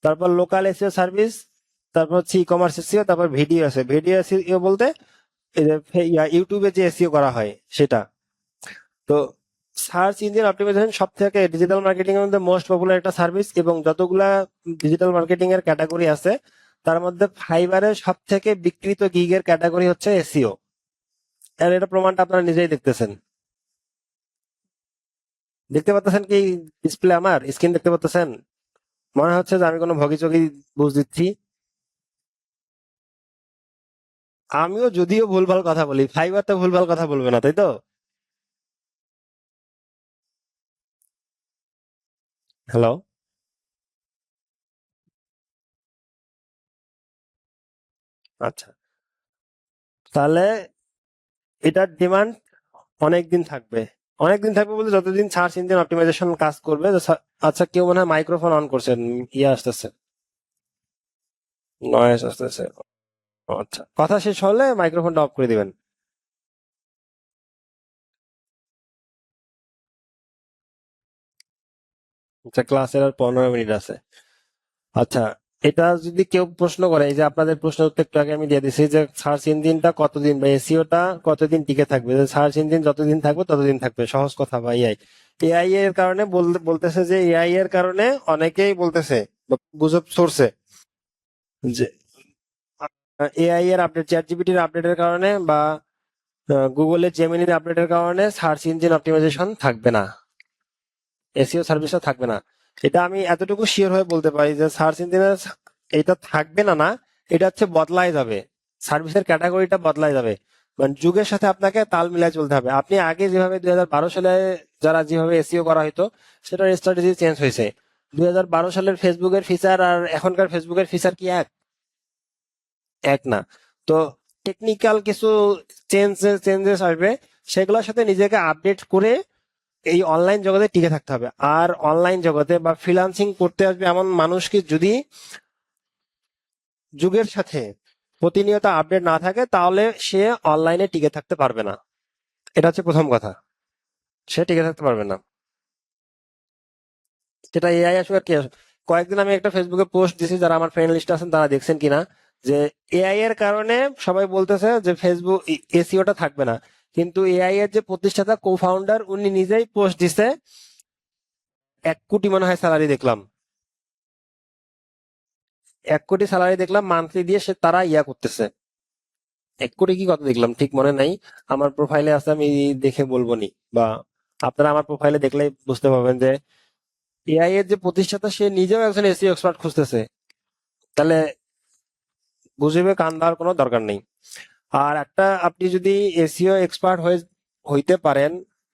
তারপর লোকাল এসইও সার্ভিস, তারপর হচ্ছে ই কমার্স এসইও, তারপর ভিডিও আছে। ভিডিও এসইও বলতে এই যে ইউটিউবে যে এসইও করা হয় সেটা। তো সার্চ ইঞ্জিন অপটিমাইজেশন সব থেকে ডিজিটাল মার্কেটিং এর মধ্যে মোস্ট পপুলার একটা সার্ভিস, এবং যতগুলা ডিজিটাল মার্কেটিং এর ক্যাটাগরি আছে তার মধ্যে ফাইবারের সব থেকে বিক্রিত গিগের ক্যাটাগরি হচ্ছে এসইও। আর এটা প্রমাণটা আপনারা নিজেই দেখতেছেন। দেখতে পাচ্ছেন কি ডিসপ্লে, আমার স্ক্রিন দেখতে পাচ্ছেন? মনে হচ্ছে যে আমি কোনো ভগিচগি বুঝ দিচ্ছি। আমিও যদিও ভুলভাল কথা বলি, ফাইবার তো ভুলভাল কথা বলবে না, তাই তো? হ্যালো। আচ্ছা, তাহলে এটার ডিমান্ড অনেকদিন থাকবে। অনেকদিন থাকবে বলতে যতদিন সার্চ ইঞ্জিন অপটিমাইজেশন কাজ করবে। আচ্ছা, কেউ মনে হয় মাইক্রোফোন অন করছেন, ইয়ে আসতেছে, নয়েজ আসতেছে। আচ্ছা, কথা শেষ হলে মাইক্রোফোনটা অফ করে দিবেন। আচ্ছা, ক্লাসের আর 15 মিনিট আছে। আচ্ছা, এটা যদি কেউ প্রশ্ন করে, এই যে আপনাদের প্রশ্ন উত্তর একটু আগে আমি দিয়ে দিছি যে সার্চ ইঞ্জিনটা কতদিন বা এসইওটা কতদিন টিকে থাকবে। সার্চ ইঞ্জিন যতদিন থাকবে ততদিন থাকবে, সহজ কথা। বা এআই, এআই এর কারণে বলতেছে যে এআই এর কারণে অনেকেই বলতেছে বা গুজব ছড়ছে যে এআই এর আপডেট, চ্যাট জিপিটির আপডেটের কারণে বা গুগলের জেমিনির আপডেটের কারণে সার্চ ইঞ্জিন অপটিমাইজেশন থাকবে না, এসইও সার্ভিসটা থাকবে না। এটা আমি এতটুকু শিওর হয়ে বলতে পারি যে সার্চ ইঞ্জিনের এটা থাকবে না, না, এটা হচ্ছে বদলাই যাবে। সার্ভিসের ক্যাটাগরিটা বদলাই যাবে, মানে যুগের সাথে আপনাকে তাল মিলাই চলতে হবে। আপনি আগে যেভাবে 2012 সালে যারা যেভাবে এসইও করা হতো, সেটার স্ট্র্যাটেজি চেঞ্জ হয়েছে। 2012 সালের ফেসবুকের ফিচার আর এখনকার ফেসবুকের ফিচার কি এক? এক না। তো টেকনিক্যাল কিছু চেঞ্জেস আসবে, সেগুলোর সাথে নিজেকে আপডেট করে এই অনলাইন জগতে টিকে থাকতে হবে। আর অনলাইন জগতে বা ফ্রিল্যান্সিং করতে আসবে এমন মানুষকে যদি যুগের সাথে প্রতিনিয়ত আপডেট না থাকে, তাহলে সে অনলাইনে টিকে থাকতে পারবে না। এটা হচ্ছে প্রথম কথা, সে টিকে থাকতে পারবে না। সেটা এআই আসুক আর কি আসুক। কয়েকদিন আমি একটা ফেসবুকে পোস্ট দিছি, যারা আমার ফ্রেন্ড লিস্টে আছেন তারা দেখছেন কিনা, যে এআই এর কারণে সবাই বলতেছে যে ফেসবুক এসইওটা থাকবে না, কিন্তু এআই এর যে প্রতিষ্ঠাতা কো ফাউন্ডার উনি নিজেই পোস্ট দিছে 1 কোটি মনে হয় স্যালারি দেখলাম। 1 কোটি স্যালারি দেখলাম মান্থলি দিয়ে, সে তারা ইয়া করতেছে। 1 কোটি কি কত দেখলাম ঠিক মনে নাই, আমার প্রোফাইলে আছে, আমি দেখে বলবো নি। বা আপনারা আমার প্রোফাইলে দেখলে বুঝতে পারবেন যে এআই এর যে প্রতিষ্ঠাতা সে নিজেও একজন এসইও এক্সপার্ট খুঁজতেছে। তাহলে বুঝবে কান দেওয়ার কোনো দরকার নেই। আর একটা, আপনি যদি এসইও এক্সপার্ট হইতে পারেন,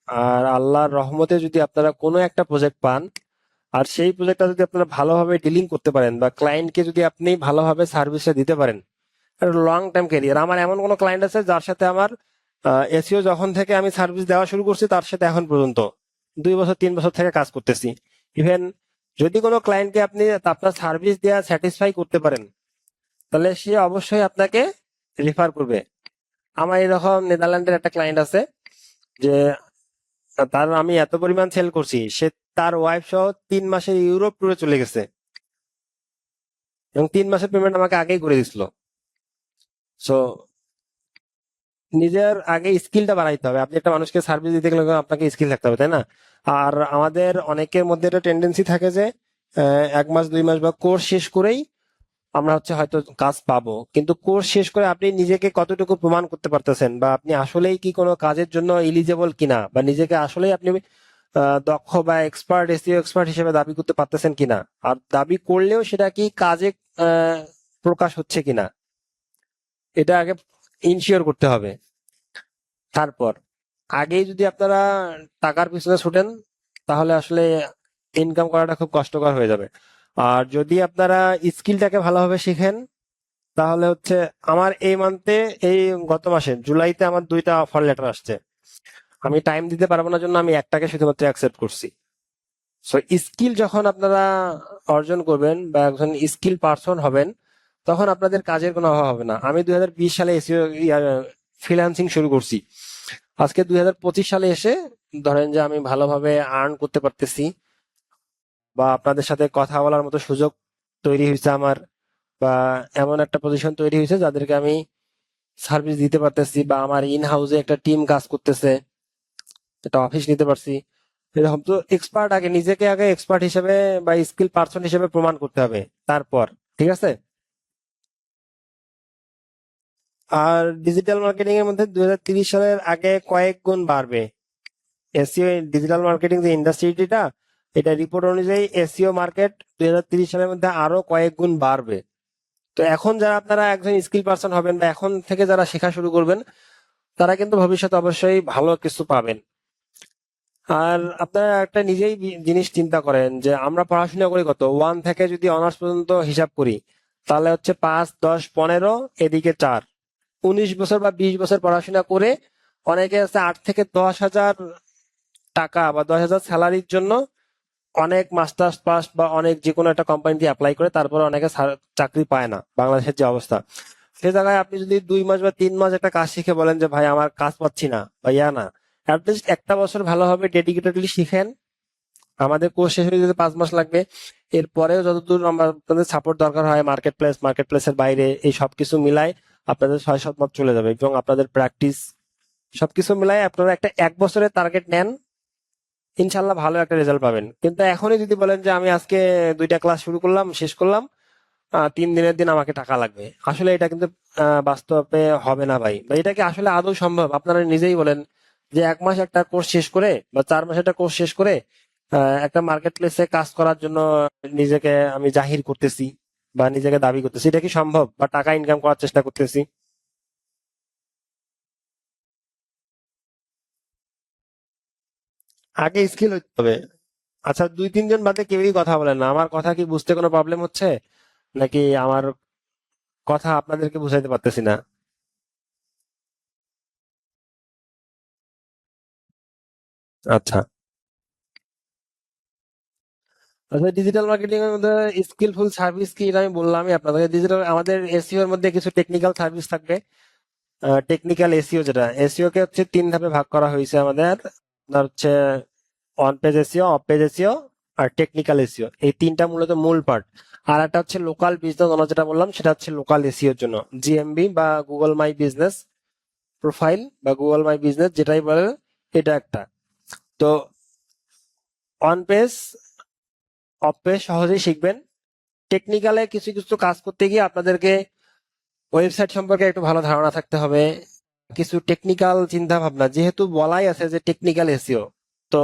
আর আল্লাহর রহমতে যদি আপনারা কোনো একটা প্রজেক্ট পান, আর সেই প্রজেক্টটা যদি আপনারা ভালোভাবে ডিলিং করতে পারেন বা ক্লায়েন্টকে যদি আপনি ভালোভাবে সার্ভিসটা দিতে পারেন, লং টাইম ক্যারিয়ার। আমার এমন কোনো ক্লায়েন্ট আছে যার সাথে আমার এসিও যখন থেকে আমি সার্ভিস দেওয়া শুরু করছি তার সাথে এখন পর্যন্ত 2 বছর 3 বছর থেকে কাজ করতেছি। ইভেন যদি কোনো ক্লায়েন্টকে আপনি আপনার সার্ভিস দেওয়া স্যাটিসফাই করতে পারেন, তাহলে সে অবশ্যই আপনাকে রেফার করবে। আমার এরকম নেদারল্যান্ডের একটা ক্লায়েন্ট আছে, যে তার আমি এত পরিমাণ সেল করছি, সে তার ওয়াইফ সহ 3 মাসের ইউরোপ ট্যুরে চলে গেছে এবং 3 মাসের পেমেন্ট আমাকে আগেই করে দিছিল। সো নিজের আগে স্কিলটা বাড়াইতে হবে। আপনি একটা মানুষকে সার্ভিস দিতে গেলে আপনাকে স্কিল থাকতে হবে, তাই না? আর আমাদের অনেকের মধ্যে একটা টেন্ডেন্সি থাকে যে 1 মাস 2 মাস বা কোর্স শেষ করেই আমরা হয়তো কাজ পাবো, কিন্তু কোর্স শেষ করে আপনি নিজেকে কতটুকু প্রমাণ করতে পারতেছেন, বা আপনি আসলেই কি কোনো কাজের জন্য এলিজেবল কিনা, বা নিজেকে আসলেই আপনি দক্ষ বা এক্সপার্ট, এসইও এক্সপার্ট হিসেবে দাবি করতে পারতেছেন কিনা, আর দাবি করলেও সেটা কি কাজে আহ, প্রকাশ হচ্ছে কিনা, এটা আগে ইনশিওর করতে হবে। তারপর আগেই যদি আপনারা টাকার পিছনে ছুটেন, তাহলে আসলে ইনকাম করাটা খুব কষ্টকর হয়ে যাবে। আর যদি আপনারা স্কিলটাকে ভালোভাবে শিখেন, তাহলে আমার এই মান্থে, এই গত মাসে জুলাইতে আমার 2টা অফার লেটার আসছে। আমি টাইম দিতে পারবো না জন্য আমি একটাকে শুধুমাত্র অ্যাকসেপ্ট করছি। সো স্কিল যখন আপনারা অর্জন করবেন বা একজন স্কিল পারসন হবেন, তখন আপনাদের কাজের কোনো অভাব হবে না। আমি 2020 সালে এসিও ফ্রিল্যান্সিং শুরু করছি। আজকে 2025 সালে এসে ধরেন যে আমি ভালোভাবে আর্ন করতে পারতেছি, বা আপনাদের সাথে কথা বলার মতো সুযোগ তৈরি হয়েছে আমার, বা এমন একটা পজিশন তৈরি হয়েছে যাদেরকে আমি সার্ভিস দিতে পারতেছি, বা আমার ইন হাউসে একটা টিম কাজ করতেছে, একটা অফিস নিতে পারছি। এরকম তো এক্সপার্ট, আগে নিজেকে আগে এক্সপার্ট হিসেবে বা স্কিল পারসন হিসেবে প্রমাণ করতে হবে তারপর, ঠিক আছে? আর ডিজিটাল মার্কেটিং এর মধ্যে 2030 সালের আগে কয়েক গুণ বাড়বে। এসইও ডিজিটাল মার্কেটিং যে ইন্ডাস্ট্রিটা, এটা রিপোর্ট অনুযায়ী এসইও মার্কেট 2030 সালের মধ্যে আরো কয়েক গুণ বাড়বে। তো এখন যারা আপনারা একজন স্কিল পারসন হবেন বা এখন থেকে যারা শেখা শুরু করবেন, তারা কিন্তু ভবিষ্যতে অবশ্যই ভালো কিছু পাবেন। আর আপনারা একটা নিজেই জিনিস চিন্তা করেন যে আমরা পড়াশোনা করি কত, 1 থেকে যদি অনার্স পর্যন্ত হিসাব করি, তাহলে 5 10 15 এদিকে 4, 19 বছর বা 20 বছর পড়াশোনা করে অনেকে 8 থেকে 10 হাজার টাকা বা 10 হাজার স্যালারির জন্য অনেক মাস্টার্স পাস বা অনেক যে কোনো একটা কোম্পানিতে অ্যাপ্লাই করে, তারপরে অনেকে চাকরি পায় না। বাংলাদেশের যে অবস্থা, সে জায়গায় আপনি যদি 2 মাস বা 3 মাস একটা কাজ শিখে বলেন যে ভাই আমার কাজ পাচ্ছি না বা না, অ্যাটলিস্ট একটা বছর ভালোভাবে ডেডিকেটেডলি শিখেন। আমাদের কোর্স শেষ হয়ে যেতে 5 মাস লাগবে। এরপরেও যতদূর আপনাদের সাপোর্ট দরকার হয়, মার্কেট প্লেসের বাইরে, এই সবকিছু মিলাই আপনাদের 6-7 মাস চলে যাবে, এবং আপনাদের প্র্যাকটিস সবকিছু মিলাই আপনারা একটা 1 বছরের টার্গেট নেন, ইনশাল্লাহ ভালো একটা রেজাল্ট পাবেন। কিন্তু এখনই যদি বলেন যে আমি আজকে 2টা ক্লাস শুরু করলাম, শেষ করলাম, 3 দিনের দিন আমাকে টাকা লাগবে, আসলে এটা কিন্তু বাস্তবে হবে না ভাই। বা এটা কি আসলে আদৌ সম্ভব? আপনারা নিজেই বলেন যে 1 মাস একটা কোর্স শেষ করে বা 4 মাস একটা কোর্স শেষ করে একটা মার্কেট প্লেসে কাজ করার জন্য নিজেকে আমি জাহির করতেছি বা নিজেকে দাবি করতেছি, এটা কি সম্ভব? বা টাকা ইনকাম করার চেষ্টা করতেছি। আগে স্কিল হইতে হবে। আচ্ছা, 2-3 জন বাদে কেউই কথা বলেন না, আমার কথা কি বুঝতে কোনো প্রবলেম হচ্ছে, নাকি আমার কথা আপনাদেরকে বুঝাইতে পারতেছি না? আচ্ছা আচ্ছা, ডিজিটাল মার্কেটিং এর মধ্যে স্কিলফুল সার্ভিস কি, এটা আমি বললামই আপনাদের। ডিজিটাল আমাদের এসইও এর মধ্যে কিছু টেকনিক্যাল সার্ভিস থাকবে। টেকনিক্যাল এসইও, যেটা এসইও কে 3 ধাপে ভাগ করা হয়েছে আমাদের। আপনার on page SEO, off page SEO, আর টেকনিক্যাল এসইও, এই 3টা মূলত মূল পার্ট। আর একটা লোকাল বিজনেস ওনার, যেটা বললাম সেটা লোকাল এসইও এর জন্য, জিএমবি বা গুগল মাই বিজনেস প্রোফাইল বা গুগল মাই বিজনেস যেটাই বলে, এটা একটা। তো অন পেজ, অফ পেজ সহজেই শিখবেন। টেকনিক্যালে কিছু কিছু কাজ করতে গিয়ে আপনাদেরকে ওয়েবসাইট সম্পর্কে একটু ভালো ধারণা থাকতে হবে, কিছু টেকনিক্যাল চিন্তা ভাবনা, যেহেতু বলাই আছে যে টেকনিক্যাল এসইও, তো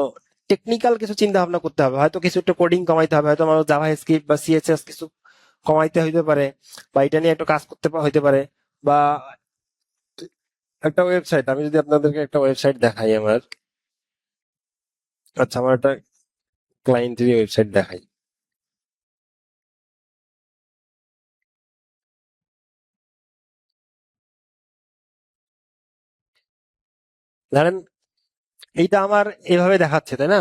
টেকনিক্যাল কিছু চিন্তা ভাবনা করতে হবে। হয়তো কিছু একটা কোডিং কমাইতে হবে, হয়তো আমার জাভা স্ক্রিপ্ট বা সিএসএস কিছু কমাইতে হইতে পারে, বা এটা নিয়ে একটু কাজ করতে হইতে পারে। বা একটা ওয়েবসাইট, আমি যদি আপনাদেরকে একটা ওয়েবসাইট দেখাই আমার, আচ্ছা আমার একটা ক্লায়েন্টেরই ওয়েবসাইট দেখাই। ধরেন এইটা আমার এভাবে দেখাচ্ছে, তাই না?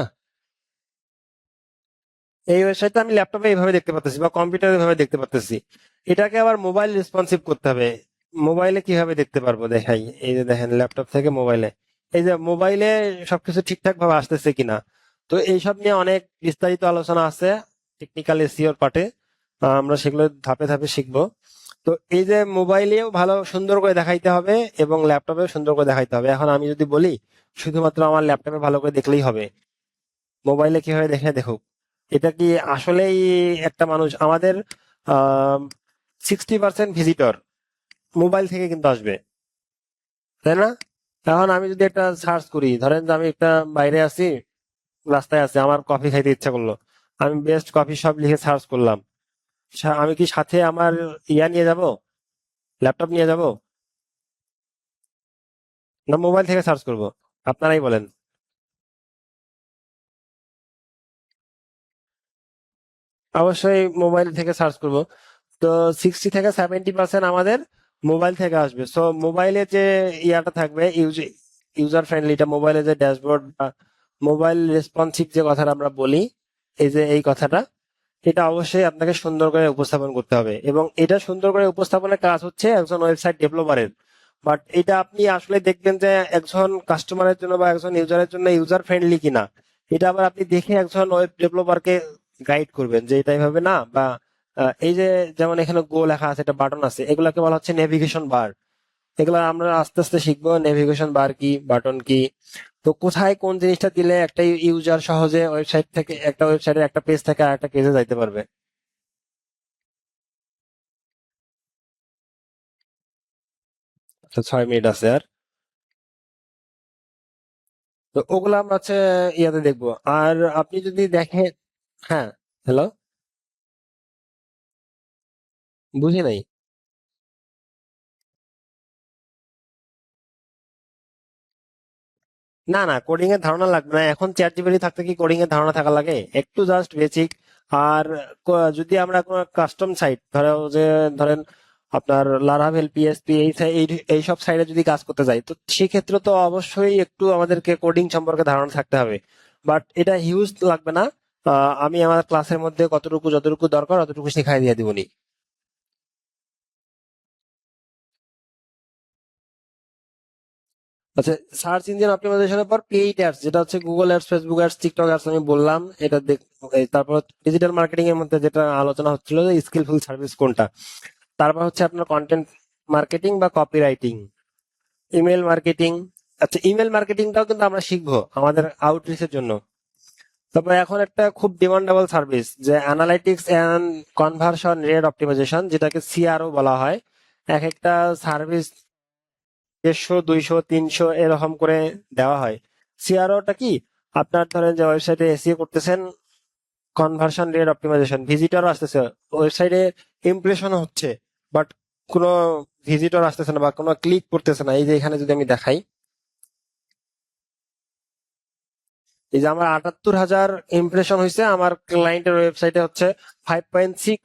এই ওয়েবসাইটটা আমি ল্যাপটপে এইভাবে দেখতে পাচ্ছি বা কম্পিউটারে এভাবে দেখতে পাচ্ছি। এটাকে আবার মোবাইল রেসপন্সিভ করতে হবে। মোবাইলে কিভাবে দেখতে পারবো দেখাই। এই যে দেখেন ল্যাপটপ থেকে মোবাইলে, এই যে মোবাইলে সবকিছু ঠিকঠাক ভাবে আসতেছে কিনা। তো এইসব নিয়ে অনেক বিস্তারিত আলোচনা আছে টেকনিক্যাল এসইওর পার্টে, আমরা সেগুলো ধাপে ধাপে শিখবো। তো এই যে মোবাইলেও ভালো সুন্দর করে দেখাইতে হবে এবং ল্যাপটপেও সুন্দর করে দেখাইতে হবে। এখন আমি যদি বলি শুধুমাত্র আমার ল্যাপটপে ভালো করে দেখলেই হবে, মোবাইলে কিভাবে দেখে দেখুক, এটা কি আসলেই একটা মানুষ আমাদের 60% ভিজিটর মোবাইল থেকে কিন্তু আসবে, তাই না? এখন আমি যদি একটা সার্চ করি, ধরেন যে আমি একটা বাইরে আছি, রাস্তায় আছি, আমার কফি খাইতে ইচ্ছা করলো, আমি বেস্ট কফি শপ লিখে সার্চ করলাম, আমি কি সাথে আমার ইয়া নিয়ে যাব, ল্যাপটপ নিয়ে যাব, না মোবাইল থেকে সার্চ করব? আপনারাই বলেন। অবশ্যই মোবাইল থেকে সার্চ করব। তো 60 থেকে 70% আমাদের মোবাইল থেকে আসবে। সো মোবাইলে যে ইয়াটা থাকবে, ইউজার ফ্রেন্ডলিটা, মোবাইলে যে ড্যাশবোর্ড বা মোবাইল রেসপন্সিভ যে কথাটা আমরা বলি, এই যে এই কথাটা, এটা অবশ্যই আপনাকে সুন্দর করে উপস্থাপন করতে হবে এবং এটা সুন্দর করে উপস্থাপনের কাজ হচ্ছে একজন ওয়েবসাইট ডেভেলপারের। বাট এটা আপনি আসলে দেখবেন যে একজন কাস্টমারের জন্য বা একজন ইউজারের জন্য ইউজার ফ্রেন্ডলি কিনা, এটা আবার আপনি দেখে একজন ওয়েব ডেভেলপারকে গাইড করবেন যে এটা এইভাবে না, বা এই যে যেমন এখানে গো লেখা আছে, একটা বাটন আছে, এগুলাকে বলা হচ্ছে নেভিগেশন বার। এগুলো আমরা আস্তে আস্তে শিখবো, নেভিগেশন বার কি, বাটন কি। তো কোথায় কোন জিনিসটা দিলে একটা ইউজার সহজে ওয়েবসাইট থেকে, একটা ওয়েবসাইটের একটা পেজ থেকে আরেকটা পেজে যাইতে পারবে। আচ্ছা, 6 মিনিট আছে আর। তো ওগুলো আমরা হচ্ছে ইয়াতে দেখবো। আর আপনি যদি দেখেন, হ্যাঁ, হ্যালো, বুঝি নাই। না না, কোডিং এর ধারণা লাগবে না, এখন চ্যাট জিপিটি থাকতে কি কোডিং এর ধারণা থাকা লাগে? একটু জাস্ট বেসিক। আর যদি আমরা কোনো কাস্টম সাইট ধরো যে, ধরেন আপনার লারাভেল, পিএসপি, এই সব সাইটে যদি কাজ করতে যাই, তো সেক্ষেত্রে তো অবশ্যই একটু আমাদেরকে কোডিং সম্পর্কে ধারণা থাকতে হবে। বাট এটা হিউজ লাগবে না। আমি আমার ক্লাসের মধ্যে কতটুকু যতটুকু দরকার অতটুকু শিখাই দিয়ে দিবনি। আচ্ছা, সার্চ ইঞ্জিন অপটিমাইজেশনের পর পেইড অ্যাডস, যেটা হচ্ছে Google ads, Facebook ads, TikTok ads আমি বললাম, এটা দেখ। তারপর ডিজিটাল মার্কেটিং এর মধ্যে যেটা আলোচনা হচ্ছিল যে স্কিলফুল সার্ভিস কোনটা। তারপর হচ্ছে আপনার কন্টেন্ট মার্কেটিং বা কপি রাইটিং, ইমেল মার্কেটিং। আচ্ছা, ইমেল মার্কেটিংটাও কিন্তু আমরা শিখবো আমাদের আউটরিচের জন্য। তারপর এখন একটা খুব ডিমান্ডেবল সার্ভিস যে analytics and conversion rate optimization, যেটাকে সিআরও বলা হয়। এক একটা সার্ভিস 150, 200, 300 এরকম করে দেওয়া হয়। সিআরওটা কি, আপনার ধরেন যে ওয়েবসাইটে এসইও করতেছেন, কনভার্সন রেট অপটিমাইজেশন, ভিজিটর আসতেছে, ওয়েবসাইটে ইমপ্রেশন হচ্ছে, বাট কোনো ভিজিটর আসতেছে না বা কোনো ক্লিক করতেছে না। এই যে এখানে যদি আমি দেখাই, এই যে আমার 78,000 ইমপ্রেশন হয়েছে, আমার ক্লায়েন্টের ওয়েবসাইটে হচ্ছে 5.6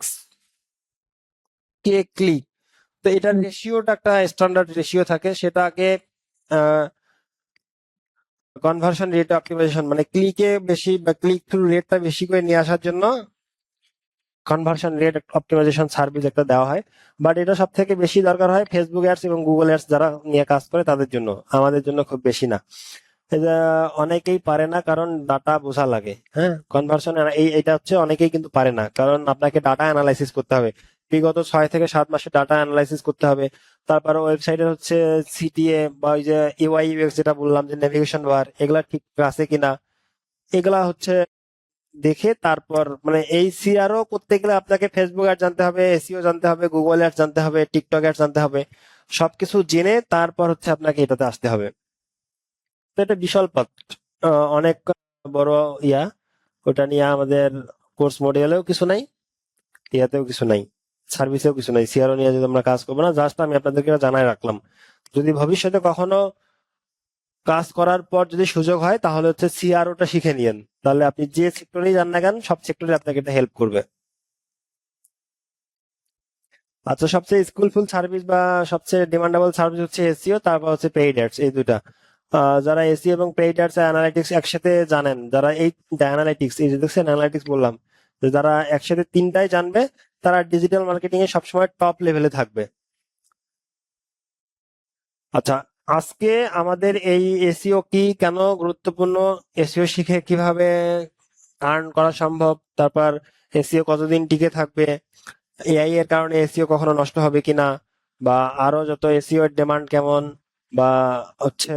কে ক্লিক। তো এটার রেশিওটা একটা স্ট্যান্ডার্ড রেশিও থাকে, সেটাকে কনভার্সন রেট অপটিমাইজেশন, মানে ক্লিকে বেশি বা ক্লিক থ্রু রেটটা বেশি করে নিয়ে আসার জন্য কনভার্সন রেট অপটিমাইজেশন সার্ভিস একটা দেওয়া হয়। বাট এটা সব থেকে বেশি দরকার হয় ফেসবুক অ্যাডস এবং গুগল অ্যাডস যারা নিয়ে কাজ করে তাদের জন্য, আমাদের জন্য খুব বেশি না। এটা অনেকেই পারে না কারণ ডাটা বোঝা লাগে। হ্যাঁ, কনভার্সন এটা হচ্ছে অনেকেই কিন্তু পারে না কারণ আপনাকে ডাটা অ্যানালাইসিস করতে হবে, বিগত 6 থেকে 7 মাসে ডাটা অ্যানালাইসিস করতে হবে। তারপরে ওয়েবসাইটের হচ্ছে সিটিএ বা ওই যে ইউআই ইউএক্স যেটা বললাম, যে নেভিগেশন বার, এগুলা ঠিক আছে কিনা, এগুলা হচ্ছে দেখে তারপর, মানে এই সিআরও করতে গেলে আপনাকে ফেসবুক অ্যাড জানতে হবে, এসইও জানতে হবে, গুগল অ্যাড জানতে হবে, টিকটক অ্যাড জানতে হবে। সবকিছু জেনে তারপর হচ্ছে আপনাকে এটাতে আসতে হবে। তো এটা বিশাল পথ, অনেক বড় ইয়া। ওটা নিয়ে আমাদের কোর্স মডিউলেও কিছু নাই, ইয়াতেও কিছু নাই, সার্ভিসেও কিছু নাই। সিআরও নিয়ে যদি আমরা কাজ করবো না, জাস্ট আমি আপনাদেরকে এটা জানাই রাখলাম। যদি ভবিষ্যতে কখনো কাজ করার পর যদি সুযোগ হয় তাহলে হচ্ছে সিআরওটা শিখে নিয়েন, তাহলে আপনি যে সেক্টরেই যান না কেন সব সেক্টরে আপনাকে এটা হেল্প করবে। আচ্ছা, সবচেয়ে স্কিলফুল সার্ভিস বা সবচেয়ে ডিমান্ডেবল সার্ভিস হচ্ছে এসইও, তারপর হচ্ছে পেইড অ্যাডস, এই দুইটা। যারা এসইও এবং পেইড অ্যাডস অ্যানালিটিক্স একসাথে জানেন, যারা এই অ্যানালিটিক্স, এই যে দেখছেন অ্যানালিটিক্স বললাম, যে যারা একসাথে তিনটাই জানবে তারা ডিজিটাল মার্কেটিং এ সবসময় টপ লেভেলে থাকবে। আচ্ছা, আজকে আমাদের এই এসইও কি, কেন গুরুত্বপূর্ণ, এসইও শিখে কিভাবে আর্ন করা সম্ভব, তারপর এসইও কতদিন টিকে থাকবে, এআই এর কারণে এসইও কখনো নষ্ট হবে কিনা, বা আরো যত এসইও এর ডিমান্ড কেমন, বা হচ্ছে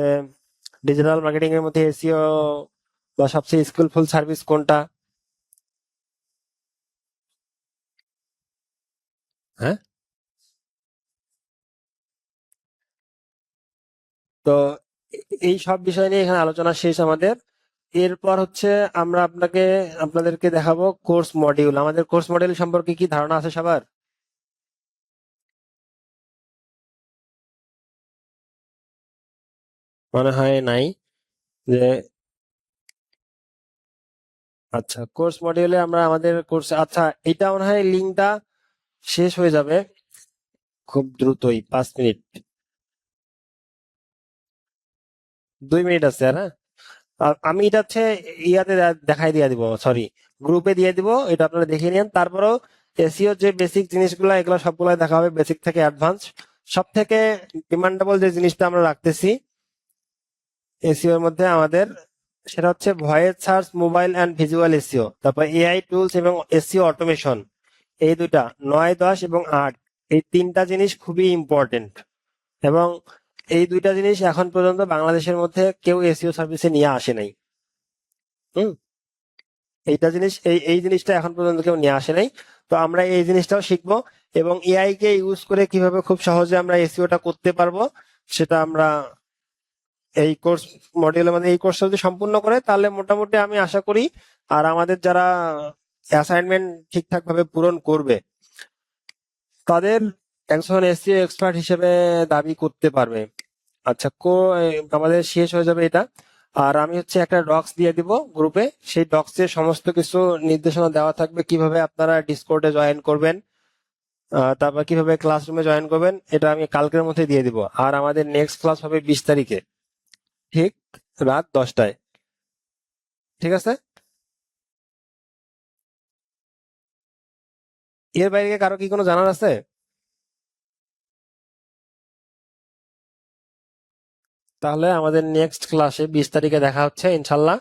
ডিজিটাল মার্কেটিং এর মধ্যে এসইও বা সবচেয়ে স্কিলফুল সার্ভিস কোনটা। হ্যাঁ, তো এই সব বিষয় নিয়ে এখানে আলোচনা শেষ আমাদের। এরপর হচ্ছে আমরা আপনাদেরকে দেখাবো কোর্স মডিউল। আমাদের কোর্স মডিউল সম্পর্কে কি ধারণা আছে সবার? মনে হয় নাই যে। আচ্ছা, কোর্স মডিউলে আমরা আমাদের কোর্স, আচ্ছা এটা মনে হয় লিঙ্কটা শেষ হয়ে যাবে খুব দ্রুতই, 5 মিনিট, 2 মিনিট আছে আর। হ্যাঁ, আমি এটা হচ্ছে ইয়াতে দেখাই দিয়ে দিব, সরি, গ্রুপে দিয়ে দিব, এটা আপনারা দেখে নিন। তারপরেও এসইও যে বেসিক জিনিসগুলো, এগুলো সবগুলো দেখা হবে, বেসিক থেকে অ্যাডভান্স। সব থেকে ডিমান্ডেবল যে জিনিসটা আমরা রাখতেছি এসইও এর মধ্যে আমাদের, সেটা হচ্ছে voice search, mobile and visual SEO, তারপর এআই টুলস এবং এসইও অটোমেশন। এই দুইটা 9, 10 এবং 8, এই তিনটা জিনিস খুবই ইম্পর্টেন্ট। এবং এই দুইটা জিনিস এখন পর্যন্ত বাংলাদেশের মধ্যে কেউ এসইও সার্ভিসে নিয়ে আসে নাই। হুম, এইটা জিনিস, এই জিনিসটা এখন পর্যন্ত কেউ নিয়ে আসে নাই। তো আমরা এই জিনিসটাও শিখবো, এবং এআই কে ইউজ করে কিভাবে খুব সহজে আমরা এসইওটা করতে পারবো সেটা আমরা এই কোর্স মডিউলের মধ্যে, এই কোর্সটা যদি সম্পূর্ণ করে তাহলে মোটামুটি আমি আশা করি, আর আমাদের যারা অ্যাসাইনমেন্ট ঠিকঠাক ভাবে পূরণ করবে তাদের একজন এসইও এক্সপার্ট হিসেবে দাবি করতে পারবে। আচ্ছা, আমাদের শেষ হয়ে যাবে এটা। আর আমি হচ্ছে একটা ডক্স দিয়ে দিব গ্রুপে, সেই ডক্সে সমস্ত কিছু নির্দেশনা দেওয়া থাকবে, কিভাবে আপনারা ডিসকর্ডে জয়েন করবেন, তারপর কিভাবে ক্লাসরুমে জয়েন করবেন, এটা আমি কালকের মধ্যে দিয়ে দিব। আর আমাদের নেক্সট ক্লাস হবে 20 তারিখে, ঠিক রাত 10টায়। ঠিক আছে, এর বাইরে কারো কি কোনো জানার আছে? তাহলে আমাদের নেক্সট ক্লাসে 20 তারিখে দেখা হচ্ছে ইনশাল্লাহ।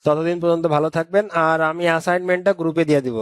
ততদিন পর্যন্ত ভালো থাকবেন, আর আমি অ্যাসাইনমেন্টটা গ্রুপে দিয়ে দিব।